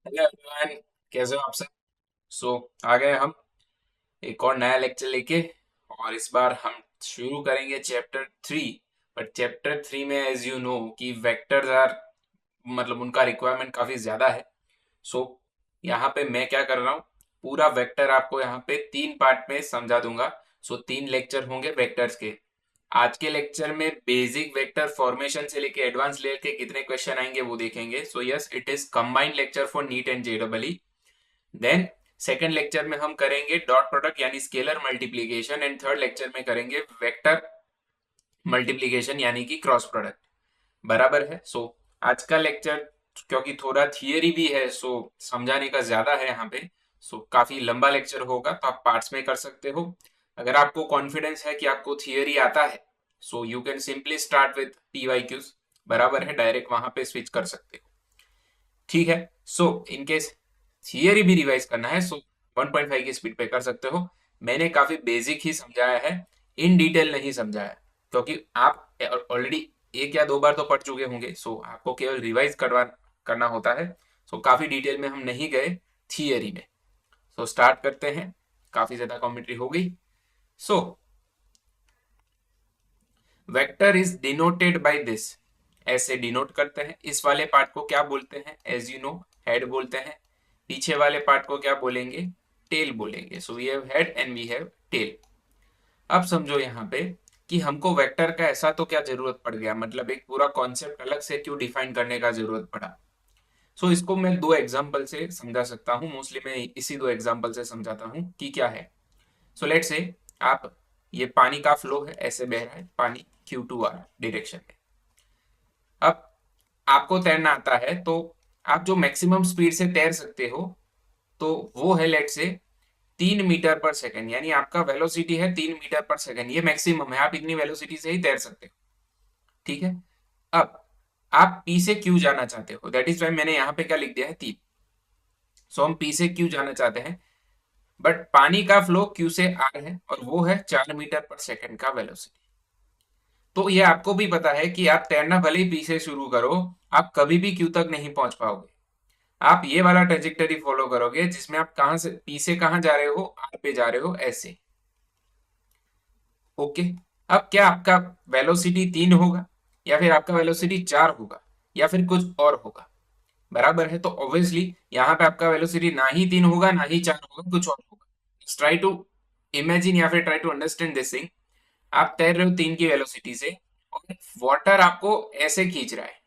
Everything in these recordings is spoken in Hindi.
हेलो एवरीवन, कैसे हो आप सब। सो आ गए हम एक और नया लेक्चर लेके। और इस बार हम शुरू करेंगे चैप्टर 3। बट चैप्टर 3 में एज यू नो कि वेक्टर्स आर मतलब उनका रिक्वायरमेंट काफी ज्यादा है। सो यहाँ पे मैं क्या कर रहा हूँ, पूरा वेक्टर आपको यहाँ पे 3 पार्ट में समझा दूंगा। सो 3 लेक्चर होंगे वेक्टर्स के। आज के लेक्चर में बेसिक वेक्टर फॉर्मेशन से लेके एडवांस लेयर के कितने क्वेश्चन आएंगे वो देखेंगे। So yes, it is combined lecture for NEET and जेडबल। देन सेकेंड लेक्चर में हम करेंगे डॉट प्रोडक्ट यानी scalar multiplication, and third lecture में करेंगे वेक्टर मल्टीप्लीकेशन यानी कि क्रॉस प्रोडक्ट। बराबर है। सो आज का लेक्चर क्योंकि थोड़ा थियरी भी है, सो समझाने का ज्यादा है यहाँ पे। सो काफी लंबा लेक्चर होगा, तो आप पार्ट्स में कर सकते हो। अगर आपको कॉन्फिडेंस है कि आपको थियरी आता है, so you can simply start with PYQs। बराबर है, डायरेक्ट वहां पे स्विच कर सकते हो। ठीक है। सो इनकेस थियरी भी रिवाइज करना है, सो 1.5 की स्पीड पे कर सकते हो। मैंने काफी बेसिक ही समझाया है, इन डिटेल नहीं समझाया, क्योंकि आप ऑलरेडी एक या दो बार तो पढ़ चुके होंगे। सो आपको केवल रिवाइज करना होता है। सो काफी डिटेल में हम नहीं गए थियरी में। सो स्टार्ट करते हैं, काफी ज्यादा कमेंट्री हो गई। So vector is denoted by this, ऐसे डिनोट करते हैं। इस वाले पार्ट को क्या बोलते हैं, एज यू नो, हेड बोलते हैं। पीछे वाले पार्ट को क्या बोलेंगे, टेल बोलेंगे। So we have head and we have tail. अब समझो यहाँ पे कि हमको वेक्टर का ऐसा तो क्या जरूरत पड़ गया, मतलब एक पूरा कॉन्सेप्ट अलग से क्यों डिफाइन करने का जरूरत पड़ा। सो इसको मैं दो एग्जांपल से समझा सकता हूँ। मोस्टली मैं इसी दो एग्जांपल से समझाता हूँ कि क्या है। सो लेट से आप, ये पानी का फ्लो है, ऐसे बह रहा है पानी Q2R डायरेक्शन में। अब आपको तैरना आता है, तो आप जो मैक्सिमम स्पीड से तैर सकते हो, तो वो है लेट से 3 मीटर पर सेकेंड, यानी आपका वेलोसिटी है 3 मीटर पर सेकेंड। ये मैक्सिमम है, आप इतनी वेलोसिटी से ही तैर सकते हो। ठीक है। अब आप पी से क्यू जाना चाहते हो, दैट इज वाई मैंने यहाँ पे क्या लिख दिया है, 3। सो हम पी से क्यू जाना चाहते हैं, बट पानी का फ्लो क्यू से आर है और वो है 4 मीटर पर सेकेंड का वेलोसिटी। तो ये आपको भी पता है कि आप तैरना भले ही पी से शुरू करो, आप कभी भी क्यू तक नहीं पहुंच पाओगे। आप ये वाला ट्रेजेक्टरी फॉलो करोगे जिसमें आप कहां से पी से कहां जा रहे हो, आर पे जा रहे हो, ऐसे। ओके। अब क्या आपका वेलोसिटी 3 होगा, या फिर आपका वेलोसिटी 4 होगा, या फिर कुछ और होगा। बराबर है। तो ऑब्वियसली यहाँ पे आपका वेलोसिटी ना ही 3 होगा ना ही 4 होगा, कुछ और होगा। ट्राई टू इमेजिन या फिर try to understand this thing. आप तैर रहे हो 3 की वेलोसिटी से, और वाटर आपको ऐसे खींच रहा है।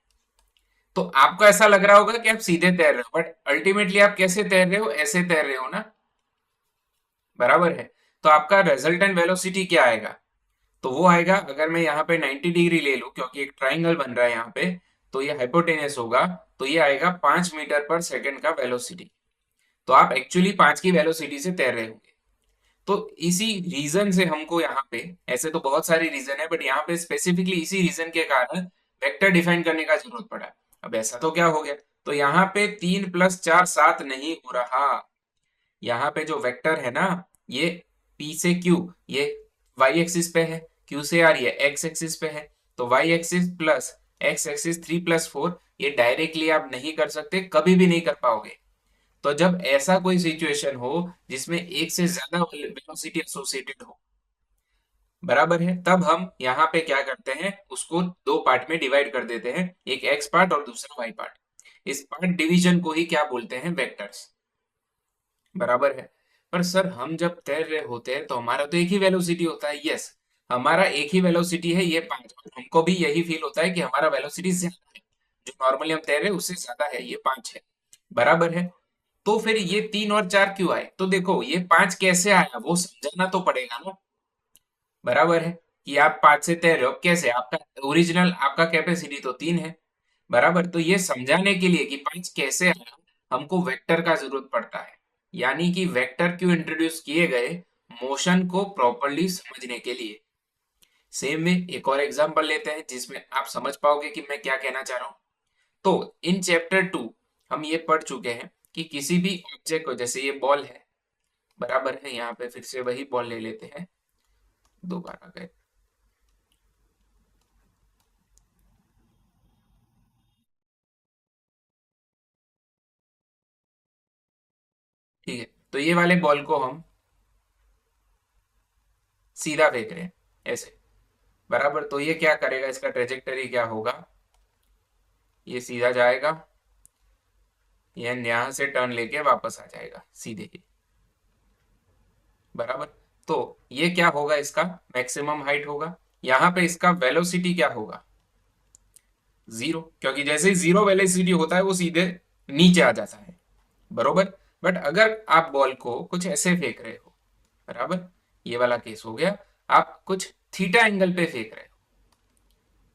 तो आपको ऐसा लग रहा होगा कि आप सीधे तैर रहे हो, बट अल्टीमेटली आप कैसे तैर रहे हो, ऐसे तैर रहे हो ना। बराबर है। तो आपका रिजल्टेंट वेलोसिटी क्या आएगा, तो वो आएगा, अगर मैं यहाँ पे 90 डिग्री ले लूं, क्योंकि एक ट्राइंगल बन रहा है यहाँ पे, तो ये हाइपोटेनस होगा। तो ये आएगा 5 मीटर पर सेकेंड का वेलोसिटी। तो आप एक्चुअली 5 की वेलोसिटी से तैर रहे होंगे। तो इसी रीजन से हमको यहाँ पे, ऐसे तो बहुत सारे रीजन है, बट यहाँ पे स्पेसिफिकली इसी रीजन के कारण वेक्टर डिफाइन करने का जरूरत पड़ा। अब ऐसा तो क्या हो गया, तो यहाँ पे 3 + 4 7 नहीं हो रहा। यहाँ पे जो वेक्टर है ना, ये P से Q, ये वाई एक्सिस पे है, Q से R ये एक्स एक्सिस पे है। तो Y axis plus X axis 3 + 4, ये डायरेक्टली आप नहीं कर सकते, कभी भी नहीं कर पाओगे। तो जब ऐसा कोई सिचुएशन हो जिसमें एक से ज्यादा वेलोसिटी एसोसिएटेड हो, बराबर है, तब हम यहाँ पे क्या करते हैं, उसको दो पार्ट में डिवाइड कर देते हैं, एक एक्स पार्ट और दूसरा वाई पार्ट। इस पार्ट डिवीजन को ही क्या बोलते हैं, वेक्टर्स। बराबर है। पर सर हम जब तैर रहे होते हैं तो हमारा तो एक ही वेलोसिटी होता है। यस, हमारा एक ही वेलोसिटी है, ये 5। हमको भी यही फील होता है कि हमारा वेलोसिटी ज्यादा है, जो नॉर्मली हम तैर रहे हैं उससे ज्यादा है, ये 5 है। बराबर है। तो फिर ये 3 और 4 क्यों आए, तो देखो ये 5 कैसे आया वो समझना तो पड़ेगा ना। बराबर है। कि आप 5 से तैर रहे हो, कैसे, आपका ओरिजिनल आपका कैपेसिटी तो 3 है। बराबर। तो ये समझाने के लिए कि 5 कैसे आया, हमको वेक्टर का जरूरत पड़ता है। यानी कि वेक्टर क्यों इंट्रोड्यूस किए गए, मोशन को प्रॉपरली समझने के लिए। सेम में एक और एग्जांपल लेते हैं जिसमें आप समझ पाओगे कि मैं क्या कहना चाह रहा हूं। तो इन चैप्टर 2 हम ये पढ़ चुके हैं कि किसी भी ऑब्जेक्ट को, जैसे ये बॉल है, बराबर है, यहाँ पे फिर से वही बॉल ले लेते हैं, दोबारा गए। ठीक है, तो ये वाले बॉल को हम सीधा फेंक रहे हैं ऐसे, बराबर। तो ये क्या करेगा, इसका ट्रेजेक्टरी क्या होगा, ये सीधा जाएगा, ये यहां से टर्न लेके वापस आ जाएगा सीधे ही, बराबर। तो ये क्या होगा, इसका मैक्सिमम हाइट होगा। यहाँ पे इसका वेलोसिटी क्या होगा, जीरो, क्योंकि जैसे ही जीरो वेलोसिटी होता है वो सीधे नीचे आ जाता है, बरोबर। बट अगर आप बॉल को कुछ ऐसे फेंक रहे हो, बराबर, ये वाला केस हो गया, आप कुछ थीटा एंगल पे फेंक रहे हो,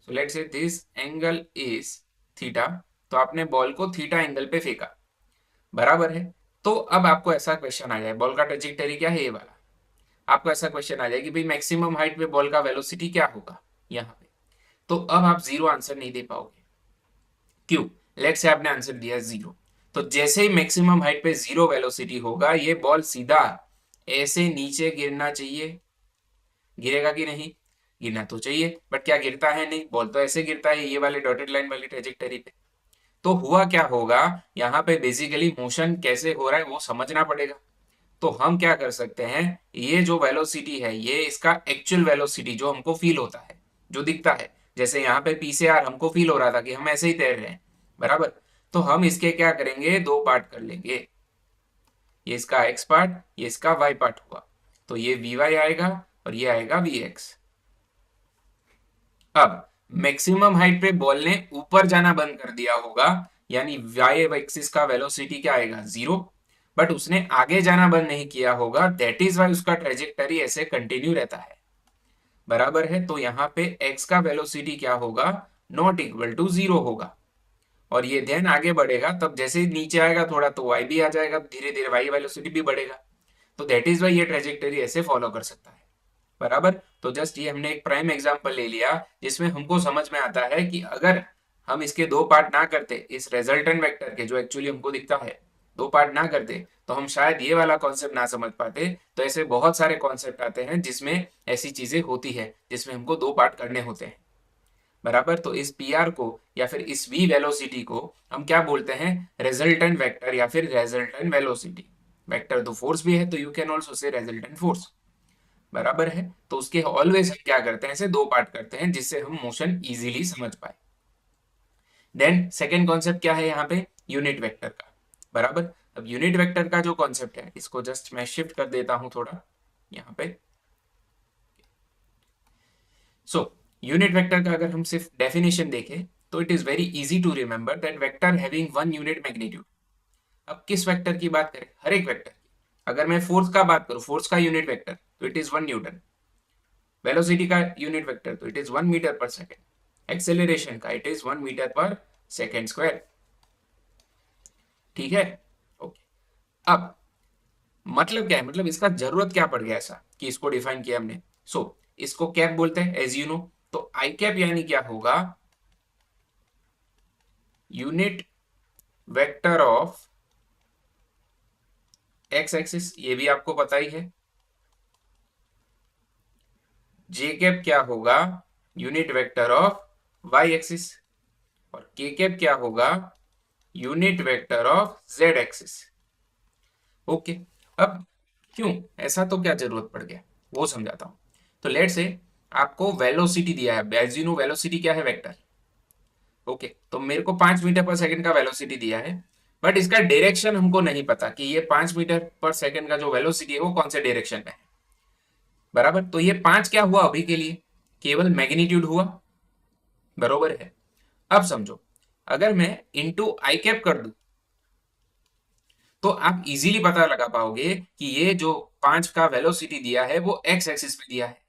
so let's say this angle is theta, तो आपने बॉल को थीटा एंगल पे फेंका, बराबर है। तो अब आपको ऐसा क्वेश्चन आ जाए, बॉल का ट्रेजेक्टरी क्या है, ये वाला, आपको ऐसा क्वेश्चन आ जाए कि भाई मैक्सिमम हाइट पे बॉल का वेलोसिटी क्या होगा यहाँ पे, तो अब आप जीरो आंसर नहीं दे पाओगे। क्यों, लेट से आपने आंसर दिया जीरो, तो जैसे ही मैक्सिमम हाइट पे जीरो वेलोसिटी होगा, ये बॉल सीधा ऐसे नीचे गिरना चाहिए, गिरेगा कि नहीं, गिरना तो चाहिए, बट क्या गिरता है, नहीं, बॉल तो ऐसे गिरता है ये वाले डॉटेड लाइन वाली ट्रेजेक्टरी पे। तो हुआ क्या होगा, यहाँ पे बेसिकली मोशन कैसे हो रहा है वो समझना पड़ेगा। तो हम क्या कर सकते हैं, ये जो वेलोसिटी है, ये इसका एक्चुअल वेलोसिटी जो हमको फील होता है, जो दिखता है, जैसे यहाँ पे पी से आर हमको फील हो रहा था कि हम ऐसे ही तैर रहे हैं, बराबर। तो हम इसके क्या करेंगे, दो पार्ट कर लेंगे, ये इसका एक्स पार्ट, ये इसका वाई पार्ट हुआ, तो ये वी वाई आएगा और ये आएगा वी एक्स। अब मैक्सिमम हाइट पे बॉल ने ऊपर जाना बंद कर दिया होगा, यानी वाई एक्सिस का वेलोसिटी क्या आएगा, जीरो, बट उसने आगे जाना बंद नहीं किया होगा, दैट इज वाई उसका ट्रेजेक्टरी ऐसे कंटिन्यू रहता है, बराबर है। तो यहाँ पे x का वेलोसिटी क्या होगा, नॉट इक्वल टू जीरो होगा, और ये देन आगे बढ़ेगा, तब जैसे ही नीचे आएगा थोड़ा तो y भी आ जाएगा, धीरे धीरे y वेलोसिटी भी बढ़ेगा, तो दैट इज वाई ये ट्रेजेक्टरी ऐसे फॉलो कर सकता है, बराबर। तो जस्ट ये हमने एक प्राइम एग्जांपल ले लिया, जिसमें हमको समझ में आता है कि अगर हम इसके दो पार्ट ना करते, इस रिजल्टेंट वेक्टर के जो एक्चुअली हमको दिखता है, दो पार्ट ना करते, तो हम शायद ये वाला कॉन्सेप्ट ना समझ पाते। तो ऐसे बहुत सारे कॉन्सेप्ट आते हैं जिसमें ऐसी चीजें होती है, जिसमें हमको दो पार्ट करने होते हैं, बराबर। तो इस पी आर को या फिर इस वी वेलोसिटी को हम क्या बोलते हैं, रिजल्टेंट वेक्टर या फिर रिजल्टेंट वेलोसिटी। वेक्टर तो फोर्स भी है, तो you can also say resultant force, बराबर है। तो उसके ऑलवेज हम क्या करते हैं, ऐसे दो पार्ट करते हैं जिससे हम मोशन इजीली समझ पाए। देन सेकेंड कॉन्सेप्ट क्या है यहाँ पे, यूनिट वेक्टर का, बराबर। अब यूनिट वेक्टर का जो कॉन्सेप्ट है, इसको जस्ट मैं शिफ्ट कर देता हूं थोड़ा यहाँ पे। सो यूनिट वेक्टर का अगर हम सिर्फ डेफिनेशन देखें, तो it is very easy to remember that vector having one unit magnitude. अब किस वेक्टर की बात करें, हर एक वेक्टर की। अगर मैं फोर्स का बात करूं, फोर्स का यूनिट वेक्टर तो it is one Newton, velocity का यूनिट वेक्टर तो it is one metre per second, acceleration का it is one metre per second square, ठीक है, ओके। अब मतलब क्या है, मतलब इसका जरूरत क्या पड़ गया ऐसा कि इसको डिफाइन किया हमने। इसको कैप बोलते हैं एज यू नो। तो आई कैप यानी क्या होगा, unit vector of x axis, ये भी आपको पता ही है। जे कैप क्या होगा, unit vector of Y axis, और के कैप क्या होगा, unit vector of Z axis, okay. अब क्यों ऐसा, तो क्या जरूरत पड़ गया वो समझाता हूं। तो लेट से आपको वेलोसिटी दिया है, एज यू नो वेलोसिटी क्या है, वेक्टर, ओके। तो मेरे को 5 मीटर पर सेकंड का वेलोसिटी दिया है, बट इसका डायरेक्शन हमको नहीं पता कि ये 5 मीटर पर सेकंड का जो वेलोसिटी है वो कौन से डायरेक्शन में है, बराबर। तो ये 5 क्या हुआ अभी के लिए, केवल मैग्नीट्यूड हुआ, बरोबर है। अब समझो, अगर मैं इंटू आई कैप कर दूं, तो आप इजीली पता लगा पाओगे कि ये जो 5 का वेलोसिटी दिया है वो एक्स एक्सिस पे दिया है।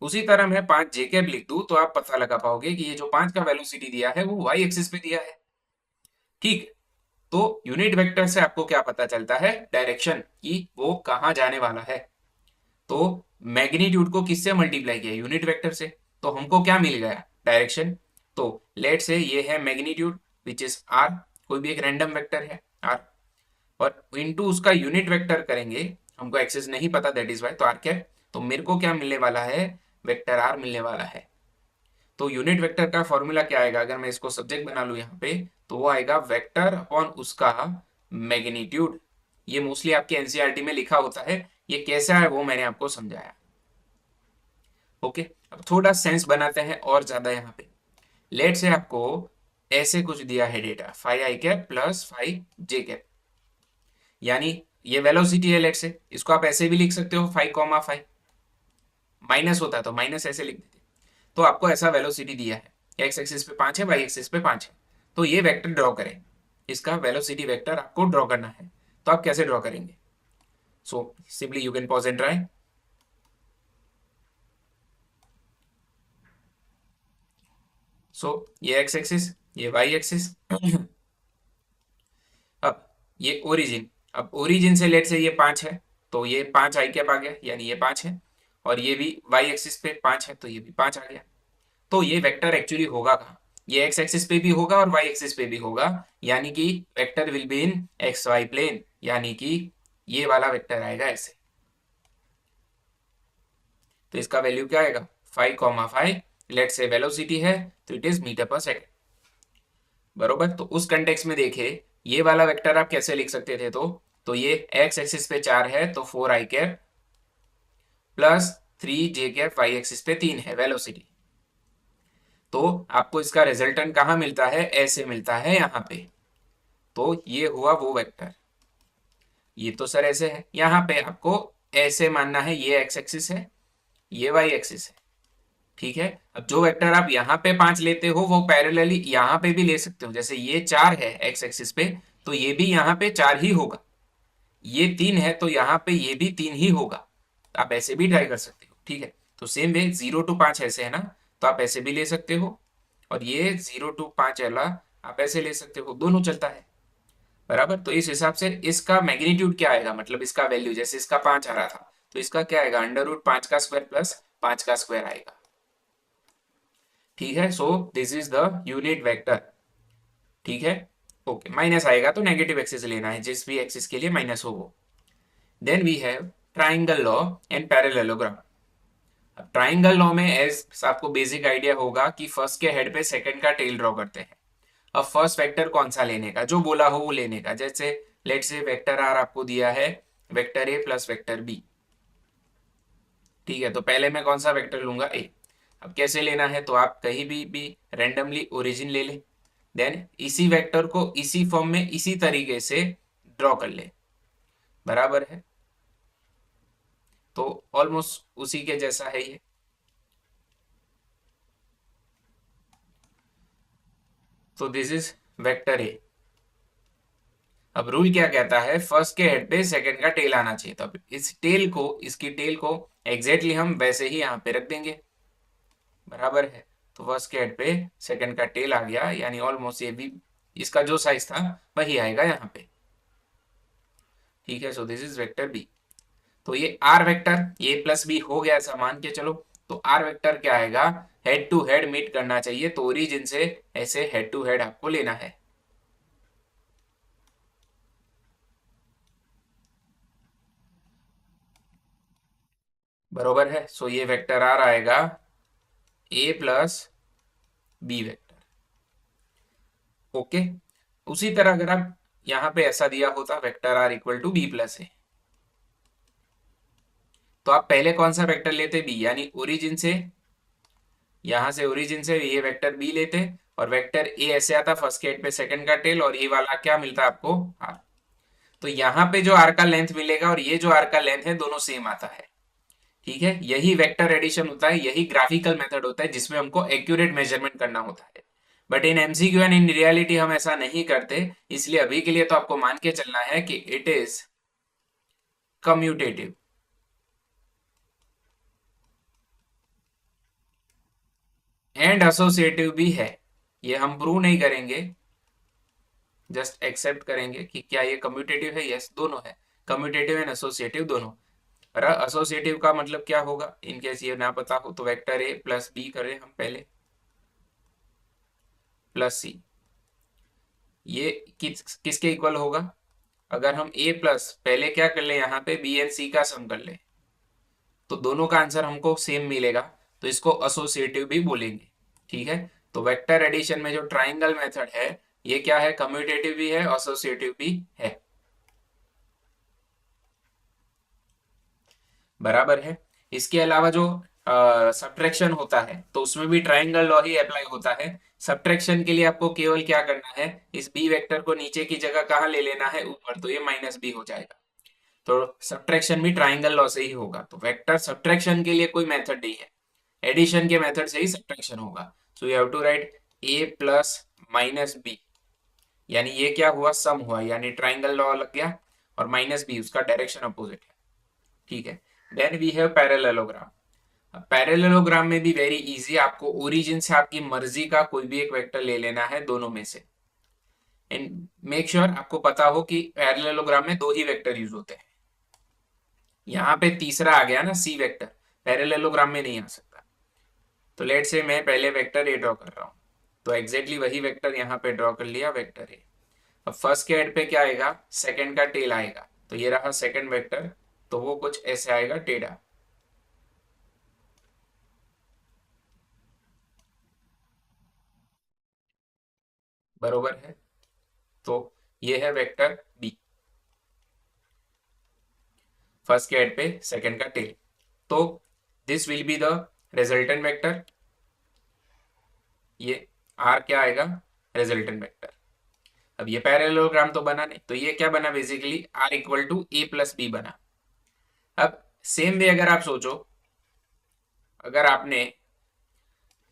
उसी तरह मैं 5 जे कैप लिख दूं, तो आप पता लगा पाओगे कि ये जो 5 का वेलोसिटी दिया है वो वाई एक्सिस पे दिया है, ठीक। तो यूनिट वेक्टर से आपको क्या पता चलता है, डायरेक्शन, कि वो कहां जाने वाला है। तो मैग्नीट्यूड को किससे मल्टीप्लाई किया, यूनिट वेक्टर से, तो हमको क्या मिल गया, डायरेक्शन। तो लेट से ये है मैग्नीट्यूड विच इज आर, कोई भी एक रैंडम वेक्टर है आर, और इनटू उसका यूनिट वेक्टर करेंगे, हमको एक्सेस नहीं पता, दैट इज वाई, तो आर कैप। तो मेरे को क्या मिलने वाला है, वेक्टर आर मिलने वाला है। तो यूनिट वेक्टर का फॉर्मूला क्या आएगा, अगर मैं इसको सब्जेक्ट बना लूं यहाँ पे, तो वो आएगा वेक्टर अपॉन उसका मैग्नीट्यूड, ये मोस्टली आपके एनसीईआरटी में लिखा होता है, ये कैसा है वो मैंने आपको समझाया। ओके, अब थोड़ा सेंस बनाते हैं और ज्यादा यहाँ पे। लेट से आपको ऐसे कुछ दिया है data, 5i cap plus 5j cap, यानी ये वेलोसिटी है। लेट से इसको आप ऐसे भी लिख सकते हो 5,5, माइनस होता तो माइनस ऐसे लिख देते। तो आपको ऐसा वेलोसिटी दिया है, एक्स एक्सिस पे 5 है, वाई एक्सिस पे 5 है, तो ये वेक्टर ड्रॉ करें। इसका वेलोसिटी वेक्टर आपको ड्रॉ करना है, तो आप कैसे ड्रॉ करेंगे? So simply you can pause and try. So ये एक्स एक्सिस, ये वाई एक्सिस अब ये ओरिजिन, अब ओरिजिन से लेट से ये 5 है, तो ये 5 i कैप आ गया, यानी ये 5 है। और ये भी वाई एक्सिस पे 5 है, तो ये भी 5 आ गया। तो ये वेक्टर एक्चुअली होगा कहाँ? ये एक्स एक्सिस पे भी होगा और वाई एक्सिस पे भी होगा, यानी कि vector will be in X Y plane, यानी कि ये वाला वेक्टर आएगा ऐसे। तो इसका वैल्यू क्या आएगा? 5,5, लेट से वेलोसिटी है तो it is metre per second. बरोबर, तो उस कंटेक्स में देखे ये वाला वेक्टर आप कैसे लिख सकते थे? तो ये एक्स एक्सिस पे 4 है तो 4i cap plus 3j cap, Y axis पे 3 है वेलोसिटी। तो आपको इसका रिजल्टेंट कहाँ मिलता है? ऐसे मिलता है यहाँ पे। तो ये हुआ वो वेक्टर। ये तो सर ऐसे है, यहाँ पे आपको ऐसे मानना है, ये एक्स एक्सिस है, ये वाई एक्सिस है। ठीक है, अब जो वेक्टर आप यहाँ पे 5 लेते हो वो पैरेलली यहाँ पे भी ले सकते हो। जैसे ये 4 है एक्स एक्सिस पे, तो ये भी यहाँ पे 4 ही होगा। ये 3 है तो यहाँ पे ये भी 3 ही होगा। आप ऐसे भी ट्राई कर सकते हो। ठीक है, तो सेम वे 0 to 5 ऐसे है ना, तो आप ऐसे भी ले सकते हो। और ये 0 to 5 वाला आप ऐसे ले सकते हो, दोनों चलता है। बराबर, तो इस हिसाब से इसका मैग्नीट्यूड क्या आएगा, मतलब इसका वैल्यू, जैसे इसका 5 आ रहा था तो इसका क्या आएगा? √5 का स्क्वायर प्लस 5 का स्क्वायर आएगा। ठीक है, so this is the unit vector. ठीक है, ओके, माइनस आएगा तो नेगेटिव एक्सिस लेना है, जिस भी एक्सिस के लिए माइनस हो वो। Then we have triangle law and parallelogram. अब ट्राइंगल लॉ में एज आपको बेसिक आइडिया होगा कि फर्स्ट के हेड पे सेकंड का टेल ड्रॉ करते हैं। अब फर्स्ट वेक्टर कौन सा लेने का, जो बोला हो वो लेने का। जैसे लेट से वेक्टर आर आपको दिया है, vector A plus vector B. ठीक है, तो पहले मैं कौन सा वेक्टर लूंगा? ए। अब कैसे लेना है? तो आप कहीं भी रैंडमली ओरिजिन ले ले, देन इसी वेक्टर को इसी फॉर्म में इसी तरीके से ड्रॉ कर ले। बराबर है, तो ऑलमोस्ट उसी के जैसा है ये। तो दिस इज वेक्टर ए। अब रूल क्या कहता है? फर्स्ट के हेड पे सेकंड का टेल आना चाहिए। तो अब इस टेल को, इसकी टेल को एग्जैक्टली हम वैसे ही यहाँ पे रख देंगे। बराबर है, तो फर्स्ट के हेड पे सेकंड का टेल आ गया, यानी ऑलमोस्ट ये भी इसका जो साइज था वही आएगा यहाँ पे। ठीक है, so this is vector B. तो ये R vector A plus B हो गया ऐसा मान के चलो। तो आर वेक्टर क्या आएगा? हेड टू हेड मीट करना चाहिए, तो ओरिजिन से ऐसे हेड टू हेड आपको लेना है। बरोबर है, सो ये वेक्टर आर आएगा A plus B vector. Okay, उसी तरह अगर आप यहाँ पे ऐसा दिया होता vector R equal to B plus A, तो आप पहले कौन सा वेक्टर लेते? बी, यानी ओरिजिन से, यहां से ओरिजिन से ये वेक्टर बी लेते, और वेक्टर ए ऐसे आता फर्स्ट के हेड पे सेकंड का टेल, और ये वाला क्या मिलता आपको? आर। तो यहाँ पे जो आर का लेंथ मिलेगा और ये जो आर का लेंथ है दोनों सेम आता है। ठीक है, यही वेक्टर एडिशन होता है, यही ग्राफिकल मेथड होता है जिसमें हमको एक्यूरेट मेजरमेंट करना होता है। But in MCQ and in reality हम ऐसा नहीं करते, इसलिए अभी के लिए तो आपको मान के चलना है कि it is commutative and associative भी है। ये हम प्रूव नहीं करेंगे, जस्ट एक्सेप्ट करेंगे कि क्या ये कम्यूटेटिव है। यस, दोनों है, कम्यूटेटिव एंड एसोसिएटिव दोनों। और एसोसिएटिव का मतलब क्या होगा, इनकेस ये ना पता हो तो वेक्टर ए प्लस बी करें हम पहले, प्लस सी। ये किसके इक्वल होगा? अगर हम ए प्लस पहले क्या कर ले, यहाँ पे बी एंड सी का सम कर ले, तो दोनों का आंसर हमको सेम मिलेगा, तो इसको एसोसिएटिव भी बोलेंगे। ठीक है, तो वेक्टर एडिशन में जो ट्राइंगल मेथड है, ये क्या है? कम्यूटेटिव भी है, एसोसिएटिव भी है। बराबर है। इसके अलावा जो सब्ट्रैक्शन होता है तो उसमें भी ट्राइंगल लॉ ही अप्लाई होता है। सब्ट्रैक्शन के लिए आपको केवल क्या करना है, इस बी वेक्टर को नीचे की जगह कहाँ ले लेना है, ऊपर, तो ये माइनस बी हो जाएगा। तो सब्ट्रैक्शन भी ट्राइंगल लॉ से ही होगा। तो वेक्टर सब्ट्रैक्शन के लिए कोई मेथड नहीं है, एडिशन के मेथड से ही सब्ट्रैक्शन होगा। So you have to write A plus minus B, यानी ये क्या हुआ, सम हुआ, यानी ट्राइंगल लॉ लग गया, और माइनस बी उसका डायरेक्शन अपोजिट है। ठीक है। Then we have parallelogram. Parallelogram में भी वेरी इजी, आपको ओरिजिन से आपकी मर्जी का कोई भी एक वेक्टर ले लेना है दोनों में से। एंड मेक श्योर आपको पता हो कि पैरेललोग्राम में दो ही वेक्टर यूज होते हैं। यहाँ पे तीसरा आ गया ना, सी वेक्टर, पैरेललोग्राम में नहीं आ सकता। तो लेट से मैं पहले वेक्टर ए ड्रॉ कर रहा हूँ, तो एग्जैक्टली वही वेक्टर यहाँ पे ड्रॉ कर लिया, वेक्टर ए। अब फर्स्ट के हेड पे क्या आएगा, सेकंड का टेल आएगा, तो ये रहा सेकंड वेक्टर, तो वो कुछ ऐसे आएगा, टेढ़ा। बरोबर है। तो ये है वेक्टर बी, फर्स्ट के हेड पे सेकंड का टेल। तो this will be the resultant vector, ये आर क्या आएगा, रिजल्टेंट वेक्टर। अब ये पैरेललोग्राम तो बना नहीं, तो ये क्या बना, basically R equal to A plus B बना। अब सेम वे अगर आप सोचो, अगर आपने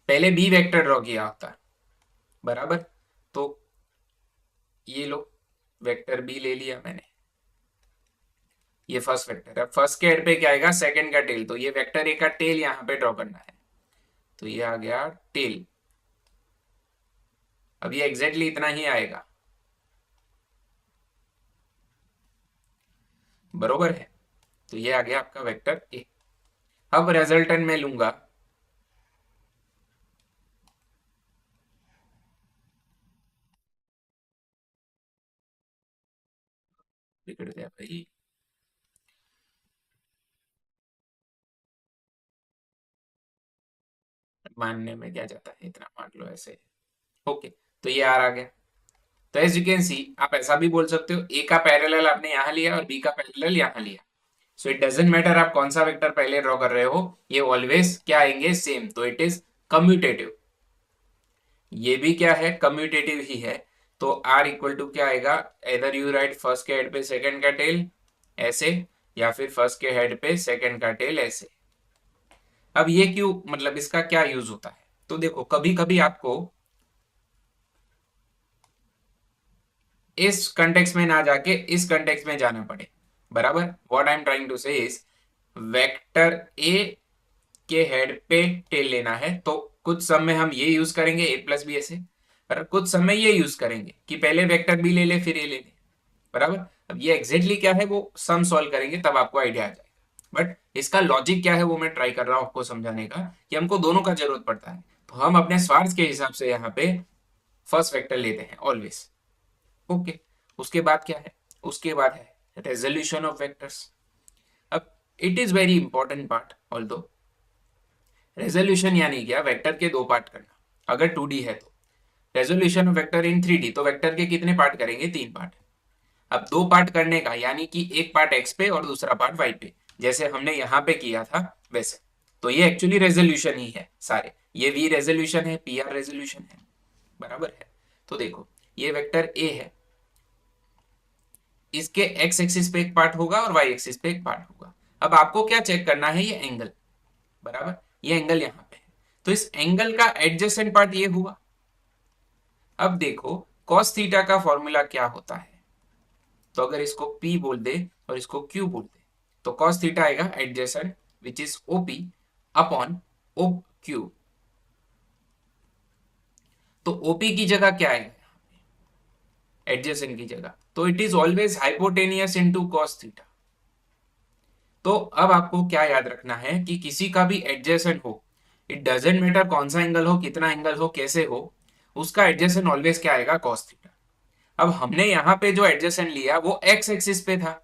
पहले बी वेक्टर ड्रॉ किया होता, बराबर, तो ये लो, वेक्टर बी ले लिया मैंने, ये फर्स्ट वेक्टर है। फर्स्ट के हेड पे क्या आएगा, सेकंड का टेल, तो ये वेक्टर ए का टेल यहां पे ड्रॉ करना है, तो ये आ गया टेल। अब ये एग्जैक्टली इतना ही आएगा, बरोबर है। तो ये आ गया आपका वेक्टर ए। अब रिजल्टेंट में लूंगा, बिगड़ गया भाई, मानने में क्या जाता है, इतना मान लो ऐसे। ओके, तो ये आर आ गया। तो एज यू कैन सी, आप ऐसा भी बोल सकते हो, ए का पैरेलल आपने यहां लिया और बी का पैरेलल यहां लिया। सो इट डजेंट मैटर आप कौन सा वेक्टर पहले ड्रॉ कर रहे हो, ये ऑलवेज क्या आएंगे, सेम। तो इट इज कम्यूटेटिव। ये भी क्या है, कम्यूटेटिव ही है। तो आर इक्वल टू क्या आएगा, इधर यू राइट फर्स्ट के हेड पे सेकंड का टेल ऐसे, या फिर फर्स्ट के हेड पे सेकंड का टेल ऐसे। अब ये क्यों, मतलब इसका क्या यूज होता है, तो देखो कभी कभी आपको इस कंटेक्स्ट में ना जाके इस कंटेक्स्ट में जाना पड़े, बराबर। What I am trying to say is, vector A के हेड पे टेल लेना है, तो कुछ सम में हम ये यूज करेंगे ए प्लस बी ऐसे, पर कुछ समय ये यूज करेंगे कि पहले वेक्टर बी ले ले फिर ए ले ले, बराबर। अब ये एग्जैक्टली क्या है, वो सम सॉल्व करेंगे तब आपको आइडिया आ जाएगा। बट इसका लॉजिक क्या है वो मैं ट्राई कर रहा हूं आपको समझाने का, कि हमको दोनों का जरूरत पड़ता है, तो हम अपने स्वार्थ के हिसाब से यहाँ पे फर्स्ट वेक्टर लेते हैं ऑलवेज। ओके। उसके बाद क्या है, उसके बाद है रेजोल्यूशन ऑफ वेक्टर्स। अब it is very important part, although resolution यानी क्या, वेक्टर के दो पार्ट करना। अगर 2D है तो resolution of vector in 3D, तो वेक्टर के कितने पार्ट करेंगे, 3 पार्ट। अब दो पार्ट करने का, यानी कि एक पार्ट एक्स पे और दूसरा पार्ट वाई पे, जैसे हमने यहां पे किया था वैसे। तो ये एक्चुअली रेजोल्यूशन ही है सारे, ये वी रेजोल्यूशन है, पी आर रेजोल्यूशन है, बराबर है। तो देखो ये वेक्टर ए है, इसके एक्स एक्सिस पे एक पार्ट होगा और वाई एक्सिस पे एक पार्ट होगा। अब आपको क्या चेक करना है, ये एंगल, बराबर, ये एंगल यहाँ पे है, तो इस एंगल का एडजेसेंट पार्ट ये हुआ। अब देखो cos थीटा का फॉर्मूला क्या होता है, तो अगर इसको P बोल दे और इसको Q बोल दे, तो cos थीटा आएगा adjacent which is OP upon OQ। तो OP की जगह क्या आएगा, एडजेसेंट की जगह, तो it is always hypotenuse into cos theta. तो अब आपको क्या याद रखना है कि किसी का भी एडजेसेंट हो, इट डजेंट मैटर कौन सा एंगल हो, कितना एंगल हो, कैसे हो, उसका एडजेसेंट ऑलवेज क्या आएगा, cos थीटा। अब हमने यहाँ पे जो एडजेसेंट लिया वो एक्स एक्सिस पे था,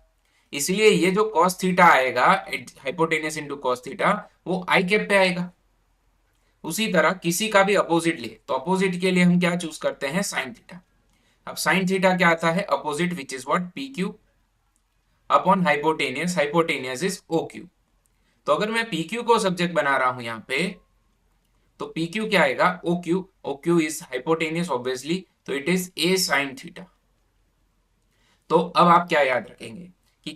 इसलिए ये जो cos थीटा आएगा हाइपोटेनियस इनटू cos थीटा, वो आई कैप पे आएगा। उसी तरह किसी का भी अपोजिट ले, तो अपोजिट के लिए हम क्या चूज करते हैं, साइन थीटा। अब साइन थीटा क्या आता है, opposite which is what, P Q upon hypotenuse, hypotenuse is O Q. तो अगर मैं पी क्यू को सब्जेक्ट बना रहा हूं यहाँ पे, तो पी क्यू क्या आएगा, O Q is hypotenuse obviously, तो it is A sine theta. तो अब आप क्या याद रखेंगे कि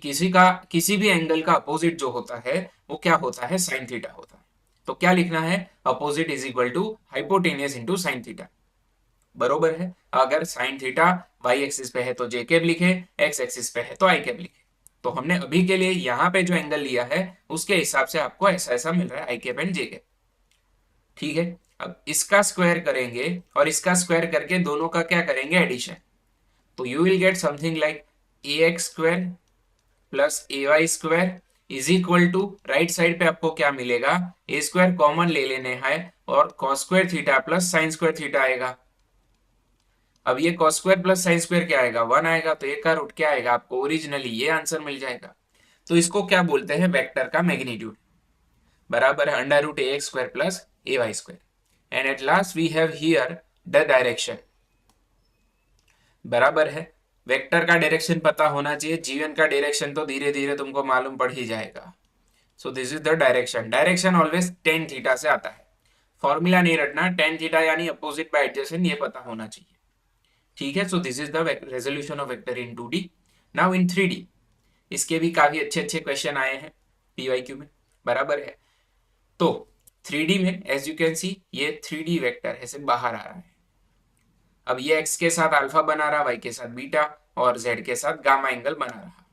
किसी भी एंगल का अपोजिट जो होता है वो क्या होता है, साइन थीटा होता है। तो क्या लिखना है, opposite is equal to hypotenuse into sine theta. बरोबर है। अगर साइन थीटा वाई एक्सिस पे है तो जे कैप लिखे, एक्स एक्सिस पे है तो आई कैप लिखे। तो हमने अभी के लिए यहाँ पे जो एंगल लिया है उसके हिसाब से आपको ऐसा ऐसा मिल रहा है, आई कैप एंड जे कैप। ठीक है। अब इसका स्क्वायर करेंगे और इसका स्क्वायर करके दोनों का क्या करेंगे, एडिशन। तो you will get something like A X square plus A Y square is equal to, right side पे आपको क्या मिलेगा, ए स्क्वायर कॉमन ले लेने हैं और cos square theta plus sign square theta आएगा। अब ये cos square plus sine square क्या आएगा, 1 आएगा, तो एक का रूट क्या आएगा आपको, ओरिजिनली ये आंसर मिल जाएगा। तो इसको क्या बोलते हैं, वेक्टर का मैग्नीट्यूड, बराबर है under root A X square plus A Y square. And at last we have here the direction, बराबर है। वेक्टर का डायरेक्शन पता होना चाहिए, जीवन का डायरेक्शन तो धीरे धीरे तुमको मालूम पड़ ही जाएगा। सो this is the direction, direction always tan theta से आता है। फॉर्मूला नहीं रटना, टेन थीटा यानी अपोजिट बाय एडजेसेंट, ये पता होना चाहिए। ठीक है। So this is the resolution of vector in 2D। Now in 3D इसके भी काफी अच्छे अच्छे क्वेश्चन आए हैं पीवाईक्यू में, बराबर है। तो 3D में एज यू कैन सी ये 3D वेक्टर ऐसे बाहर आ रहा है। अब ये x के साथ अल्फा बना रहा, y के साथ बीटा और z के साथ गामा एंगल बना रहा।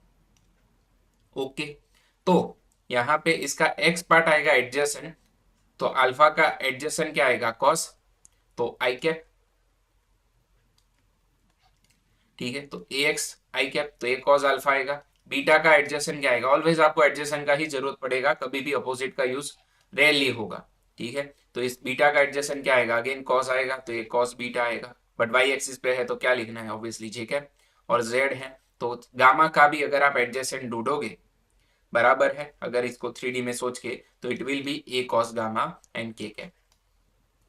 ओके। तो यहाँ पे इसका x पार्ट आएगा एडजेसेंट, तो अल्फा का एडजेसेंट क्या आएगा, cos, तो आई कैप। ठीक है। तो ए एक्स आई कैप, तो ये कॉस अल्फा आएगा। बीटा का एडजेसेंट क्या आएगा, ऑलवेज आपको एडजेसेंट का ही जरूरत पड़ेगा, कभी भी अपोजिट का यूज रेयरली होगा। ठीक है। तो इस बीटा का एडजेसेंट क्या आएगा, अगेन कॉस आएगा, तो ये कॉस बीटा आएगा। बट वाई एक्सिस पे है तो क्या लिखना है, ऑब्वियसली जे कैप। और जेड है तो गामा का भी अगर आप एडजेसेंट ढूंढोगे, बराबर है, अगर इसको 3D में सोच के, तो it will B A cos gamma and के कैप,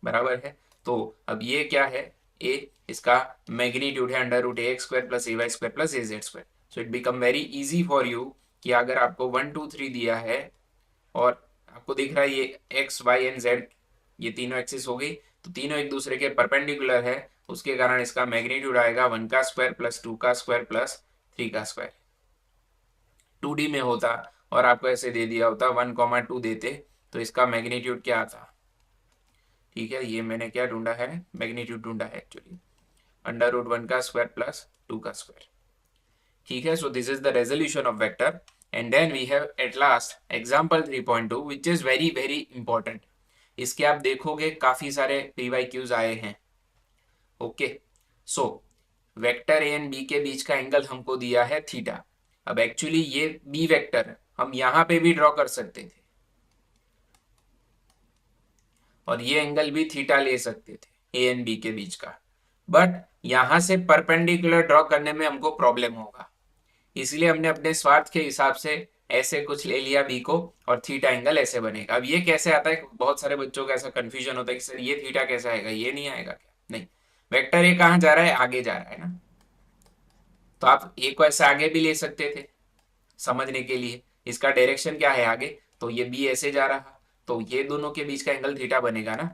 बराबर है। तो अब ये क्या है, ए, इसका मैग्नीट्यूड है under root A X square plus A Y square plus A Z square. So it become very easy for you कि अगर आपको 1 2 3 दिया है और आपको दिख रहा है ये एक्स वाई एंड जेड, ये तीनों एक्सिस हो गई, तो तीनों एक दूसरे के परपेंडिकुलर है, उसके कारण इसका मैग्नीट्यूड आएगा 1 का स्क्वायर प्लस 2 का स्क्वायर प्लस 3 का स्क्वायर। 2D में होता और आपको ऐसे दे दिया होता 1 2 देते, तो इसका मैग्नीट्यूड क्या आता। ठीक है। ये मैंने क्या ढूंढा है, मैग्नीट्यूड ढूंढा है एक्चुअली, अंडर रूट 1 का स्क्वायर प्लस 2 का स्क्वायर। ठीक है। So this is the resolution of vector. And then we have at last example 3.2 which is very very important. इसके आप देखोगे काफी सारे पीवाईक्यूज आए हैं। Okay. So vector A and B के बीच का एंगल हमको दिया है थीटा। अब एक्चुअली ये बी वेक्टर हम यहां पे भी ड्रॉ कर सकते थे और ये एंगल भी थीटा ले सकते थे ए एंड बी के बीच का, बट यहां से परपेंडिकुलर ड्रॉ करने में हमको प्रॉब्लम होगा, इसलिए हमने अपने स्वार्थ के हिसाब से ऐसे कुछ ले लिया बी को, और थीटा एंगल ऐसे बनेगा। अब ये कैसे आता है, बहुत सारे बच्चों का ऐसा कंफ्यूजन होता है कि सर ये थीटा कैसे आएगा, ये नहीं आएगा क्या, नहीं, वेक्टर ए कहाँ जा रहा है, आगे जा रहा है ना, तो आप ए को ऐसे आगे भी ले सकते थे समझने के लिए, इसका डायरेक्शन क्या है आगे, तो ये बी ऐसे जा रहा, तो ये दोनों के बीच का एंगल थीटा बनेगा ना।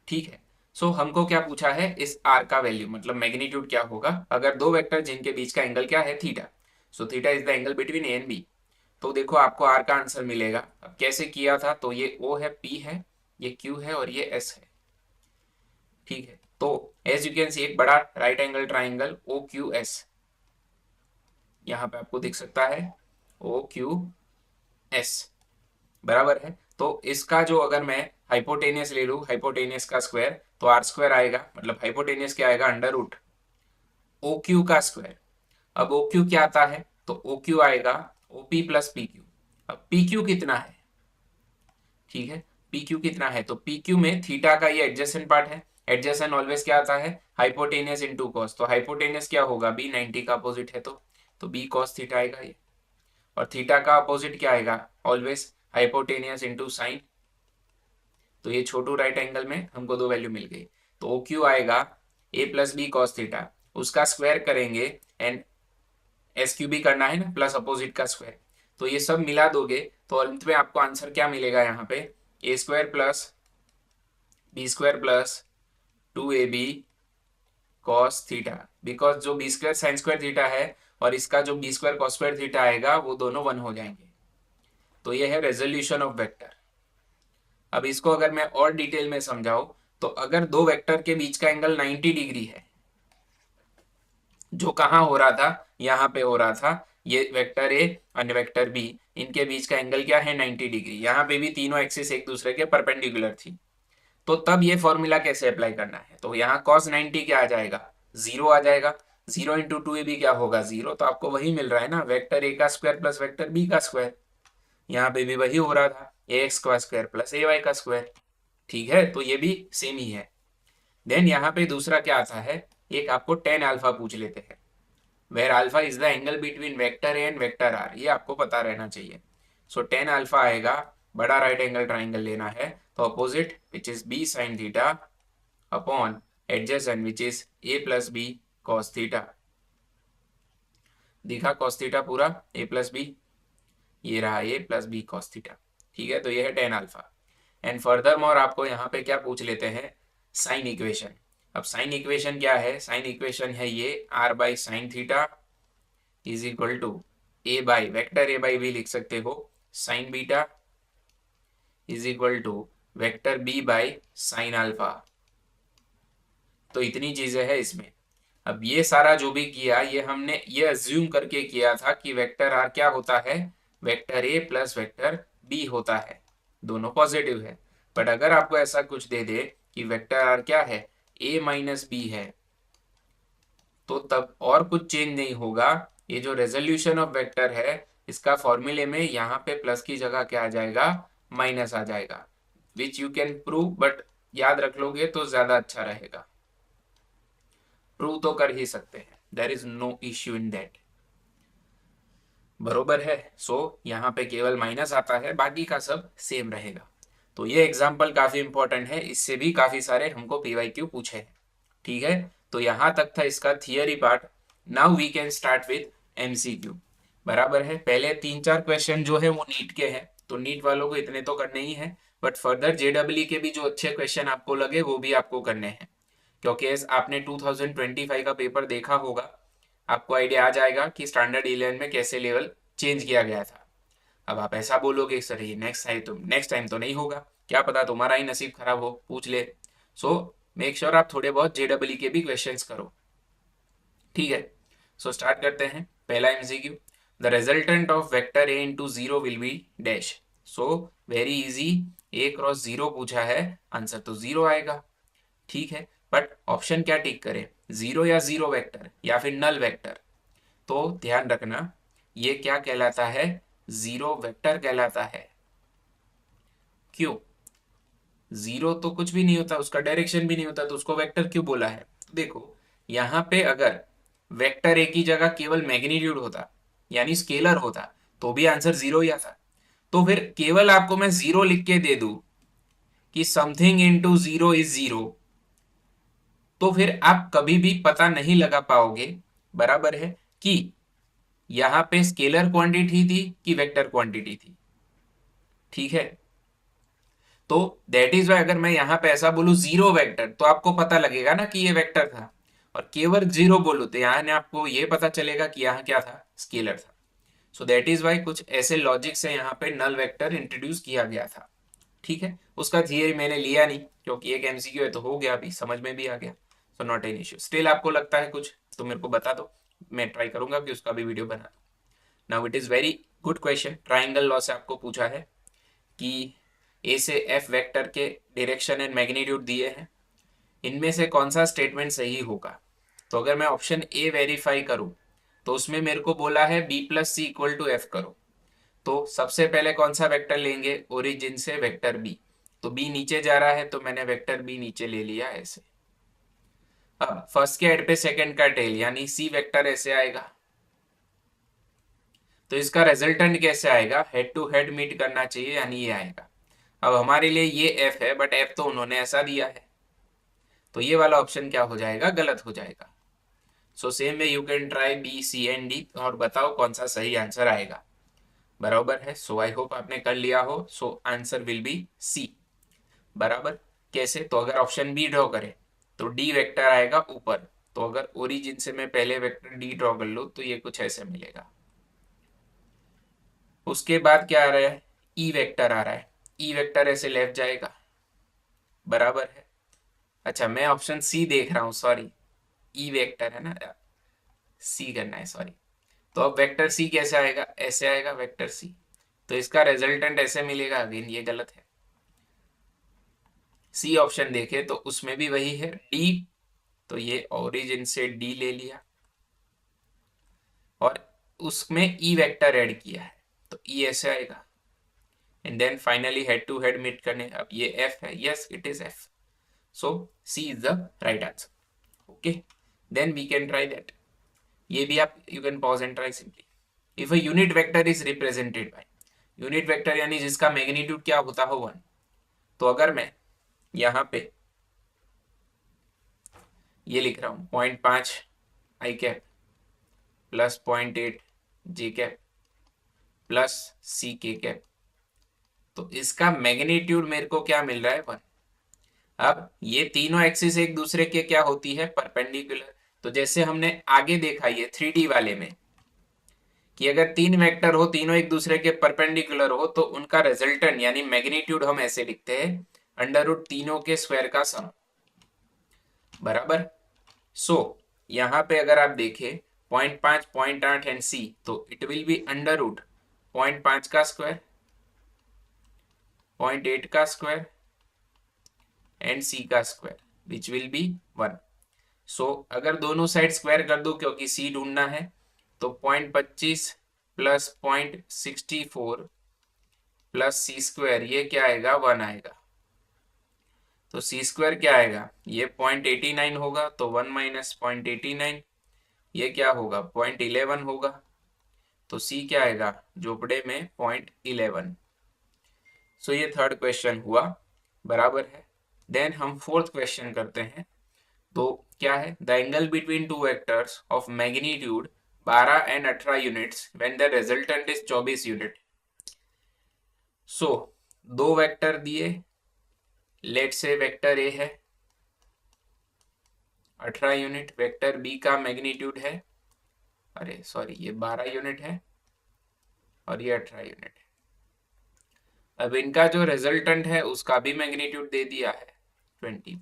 ठीक है। सो हमको क्या पूछा है, इस आर का वैल्यू मतलब मैग्नीट्यूड क्या होगा अगर दो वेक्टर जिनके बीच का एंगल क्या है, theta. So theta is the angle between A and B. तो देखो आपको आर का आंसर मिलेगा। अब कैसे किया था, तो ये ओ है, पी है, ये क्यू है और ये एस है। ठीक है। तो एज यू कैन सी एक बड़ा right angle triangle O Q S यहाँ पे आपको दिख सकता है, ओ क्यू एस, बराबर है। तो इसका जो अगर मैं हाइपोटेनियस ले लू, हाइपोटेनियस का स्क्वायर, तो आर स्क्वायर आएगा, मतलब हाइपोटेनियस क्या आएगा, अंडर रूट ओ क्यू का स्क्वायर। अब ओ क्यू क्या आता है, तो ओ क्यू आएगा O P plus P Q. अब पी क्यू कितना है, ठीक है, पी क्यू कितना है, तो पी क्यू में थीटा का ये एडजेसेंट पार्ट है, एडजेसेंट ऑलवेज क्या आता है, हाइपोटेनियस इंटू कॉस, तो हाइपोटेनियस क्या होगा, बी 90 का अपोजिट है, तो बी कॉस थीटा आएगा ये, और थीटा का अपोजिट क्या आएगा, ऑलवेज हाइपोटेनियस इंटू साइन, तो ये छोटू राइट एंगल में हमको दो वैल्यू मिल गई, तो ओ क्यू आएगा A plus B cos theta, उसका स्क्वायर करेंगे एंड एस क्यू भी करना है ना, प्लस अपोजिट का स्क्वायर, तो ये सब मिला दोगे तो अंत में आपको आंसर क्या मिलेगा यहाँ पे, A square plus B square plus 2ab cos theta, because जो B square sine square theta है और इसका जो B square cos square theta आएगा वो दोनों 1 हो जाएंगे। तो ये है रेजोल्यूशन ऑफ वेक्टर। अब इसको अगर मैं और डिटेल में समझाऊं तो अगर दो वेक्टर के बीच का एंगल 90 डिग्री है, जो कहाँ हो रहा था, यहाँ पे हो रहा था, ये वेक्टर ए और वेक्टर बी, इनके बीच का एंगल क्या है 90 डिग्री, यहाँ पे भी तीनों एक्सिस एक दूसरे के परपेंडिकुलर थी। तो तब ये फॉर्मूला कैसे अप्लाई करना है, तो यहाँ cos 90 क्या आ जाएगा, 0 आ जाएगा। 0 इंटू टू ए बी क्या होगा 0, तो आपको वही मिल रहा है ना, वेक्टर ए का स्क्वायर प्लस वेक्टर बी का स्क्वायर। यहाँ पे भी वही हो रहा था, ए एक्स का स्क्वायर प्लस ए वाई का स्क्वायर। ठीक है, तो ये भी सेम ही है। देन यहाँ पे दूसरा क्या आता है, एक आपको टेन अल्फा पूछ लेते हैं, where alpha is the angle between vector A and vector R, ये आपको पता रहना चाहिए। सो टेन अल्फा आएगा, बड़ा राइट एंगल ट्राइंगल लेना है, तो opposite which is B sine theta upon adjacent which is A plus B cos theta. दिखा कॉस थीटा पूरा ए प्लस बी, ये रहा A plus B cos theta. ठीक है, तो ये है tan alpha. And furthermore आपको यहाँ पे क्या पूछ लेते हैं, साइन इक्वेशन। अब साइन इक्वेशन क्या है, साइन इक्वेशन है ये R by sine theta is equal to A by vector A by B लिख सकते हो, sine beta is equal to vector B by sine alpha. तो इतनी चीजें हैं इसमें। अब ये सारा जो भी किया ये हमने ये अज्यूम करके किया था कि वेक्टर आर क्या होता है, vector A plus vector B होता है, दोनों पॉजिटिव है। बट अगर आपको ऐसा कुछ दे दे कि वेक्टर आर क्या है, ए माइनस बी है, तो तब और कुछ चेंज नहीं होगा। ये जो रेजोल्यूशन ऑफ वेक्टर है इसका फॉर्मूले में यहाँ पे प्लस की जगह क्या आ जाएगा, माइनस आ जाएगा, which you can prove, but याद रख लोगे तो ज्यादा अच्छा रहेगा। प्रूव तो कर ही सकते हैं, there is no issue in that, बरोबर है। सो यहाँ पे केवल माइनस आता है, बाकी का सब सेम रहेगा। तो ये एग्जाम्पल काफी इंपॉर्टेंट है, इससे भी काफी सारे हमको पीवाईक्यू पूछे हैं। ठीक है, तो यहाँ तक था इसका theory part. Now we can start with MCQ. बराबर है, पहले 3-4 क्वेश्चन जो है वो नीट के हैं, तो नीट वालों को इतने तो करने ही है, बट फर्दर जेडब्ल्यू के भी जो अच्छे क्वेश्चन आपको लगे वो भी आपको करने हैं, क्योंकि आपने 2025 का पेपर देखा होगा, आपको आइडिया आ जाएगा कि स्टैंडर्ड 11 में कैसे लेवल चेंज किया गया था। अब आप ऐसा बोलोगे सर ये नेक्स्ट टाइम तो नहीं होगा, क्या पता तुम्हारा ही नसीब खराब हो, पूछ ले। सो मेक श्योर आप थोड़े बहुत जेडब्ल्यू के भी क्वेश्चंस करो। ठीक है, सो स्टार्ट करते हैं। पहला MCQ, the resultant of vector A into zero will be dash. So very easy, A cross zero पूछा है, आंसर तो जीरो आएगा। ठीक है, बट ऑप्शन क्या टिक करें, जीरो या जीरो वेक्टर या फिर नल वेक्टर। तो ध्यान रखना ये क्या कहलाता है, जीरो वेक्टर कहलाता है। क्यों, जीरो तो कुछ भी नहीं होता, उसका डायरेक्शन भी नहीं होता, तो उसको वेक्टर क्यों बोला है। देखो यहाँ पे अगर वेक्टर ए की जगह केवल मैग्नीट्यूड होता यानी स्केलर होता तो भी आंसर जीरो ही आता। तो फिर केवल आपको मैं जीरो लिख के दे दूं कि something into zero is zero, तो फिर आप कभी भी पता नहीं लगा पाओगे, बराबर है, कि यहां पे स्केलर क्वांटिटी थी कि वेक्टर क्वांटिटी थी। ठीक है, तो दैट इज वाई अगर मैं यहां पे ऐसा बोलूं जीरो वेक्टर तो आपको पता लगेगा ना कि ये वेक्टर था, और केवल जीरो बोलूं तो यहाँ आपको ये पता चलेगा कि यहाँ क्या था, स्केलर था। सो दैट इज वाई कुछ ऐसे लॉजिक से यहाँ पे नल वेक्टर इंट्रोड्यूस किया गया था। ठीक है, उसका थियरी मैंने लिया नहीं क्योंकि एक एमसीक्यू है तो हो गया, अभी समझ में भी आ गया, so not an issue. Still आपको लगता है कुछ तो मेरे को बता दो, मैं ट्राई करूंगा कि उसका भी वीडियो बना दूं। Now it is very good question, triangle law से आपको पूछा है कि ए से एफ वेक्टर के डायरेक्शन एंड मैग्नीट्यूड दिए हैं, इनमें से कौन सा स्टेटमेंट सही होगा। तो अगर मैं ऑप्शन ए वेरीफाई करूं तो उसमें मेरे को बोला है B plus C equal to F करो। तो सबसे पहले कौन सा वेक्टर लेंगे, ओरिजिन से वेक्टर बी, तो बी नीचे जा रहा है तो मैंने वेक्टर बी नीचे ले लिया ऐसे। अब फर्स्ट के हेड पे सेकंड का टेल यानी सी वेक्टर ऐसे आएगा, तो इसका रिजल्टेंट कैसे आएगा, हेड टू हेड मीट करना चाहिए यानी ये आएगा। अब हमारे लिए ये एफ है बट एफ तो उन्होंने ऐसा दिया है, तो ये वाला ऑप्शन क्या हो जाएगा, गलत हो जाएगा। So same way you can try B C and D और बताओ कौन सा सही आंसर आएगा। बराबर है। सो आई होप आपने कर लिया हो। So answer will be C. बराबर। कैसे? तो अगर ऑप्शन बी ड्रॉ करें तो डी वेक्टर आएगा ऊपर। तो अगर ओरिजिन से मैं पहले वेक्टर डी ड्रॉ कर लूं तो ये कुछ ऐसे मिलेगा। उसके बाद क्या आ रहा है? ई वेक्टर आ रहा है। ई वेक्टर ऐसे लेफ्ट जाएगा। बराबर है। अच्छा, मैं ऑप्शन सी देख रहा हूँ, सॉरी। ई वेक्टर है ना, सी करना है, सॉरी। तो अब वेक्टर सी कैसे आएगा? ऐसे आएगा वेक्टर सी। तो इसका रिजल्टेंट ऐसे मिलेगा। अगेन ये गलत है। सी ऑप्शन देखे तो उसमें भी वही है डी। तो ये ओरिजिन से डी ले लिया और उसमें ई वेक्टर ऐड किया है। तो ई ऐसे आएगा। And then finally head to head meet करने, अब ये एफ है। Yes, it is F. So C is the right answer. Okay, then we can try that. ये भी आप you can pause and try simply. If a unit vector is represented by, unit vector यानी जिसका मैग्नीट्यूड क्या होता हो 1। तो अगर मैं यहाँ पे ये लिख रहा हूँ 0.5 आई कैप प्लस 0.8 जे कैप प्लस सी के कैप, तो इसका मैग्नीट्यूड मेरे को क्या मिल रहा है? 1। अब ये तीनों एक्सिस एक दूसरे के क्या होती है? परपेंडिकुलर। तो जैसे हमने आगे देखा ये 3D वाले में कि अगर तीन वेक्टर हो, तीनों एक दूसरे के परपेंडिकुलर हो, तो उनका रिजल्टेंट यानी मैग्नीट्यूड हम ऐसे लिखते हैं, अंडर रूट तीनों के स्क्वायर का सम। बराबर। सो यहाँ पे अगर आप देखें 0.5, 0.8 एंड सी, तो it will be under root 0.5 का स्क्वायर, 0.8 का स्क्वायर एंड सी का square, which will be 1। So अगर दोनों साइड स्क्वायर कर दो क्योंकि सी ढूंढना है, तो 0.25 प्लस 0.64 प्लस सी स्क्वायर, ये क्या आएगा? 1 आएगा। तो सी स्क्वायर क्या आएगा? ये 0.89 होगा, तो 1 माइनस 0.89, ये क्या होगा? 0.11 होगा। तो सी क्या आएगा? जोपड़े में 0.11। सो ये थर्ड क्वेश्चन हुआ। बराबर है। देन हम फोर्थ क्वेश्चन करते हैं। तो क्या है? The angle between two vectors of magnitude 12 and 18 units when the resultant is 24 unit. So दो वेक्टर दिए, लेट से वेक्टर ए है 18 यूनिट, वेक्टर बी का मैग्नीट्यूड है, अरे सॉरी, ये 12 यूनिट है और ये 18 यूनिट है। अब इनका जो रिजल्टेंट है उसका भी मैग्नीट्यूड दे दिया है 20।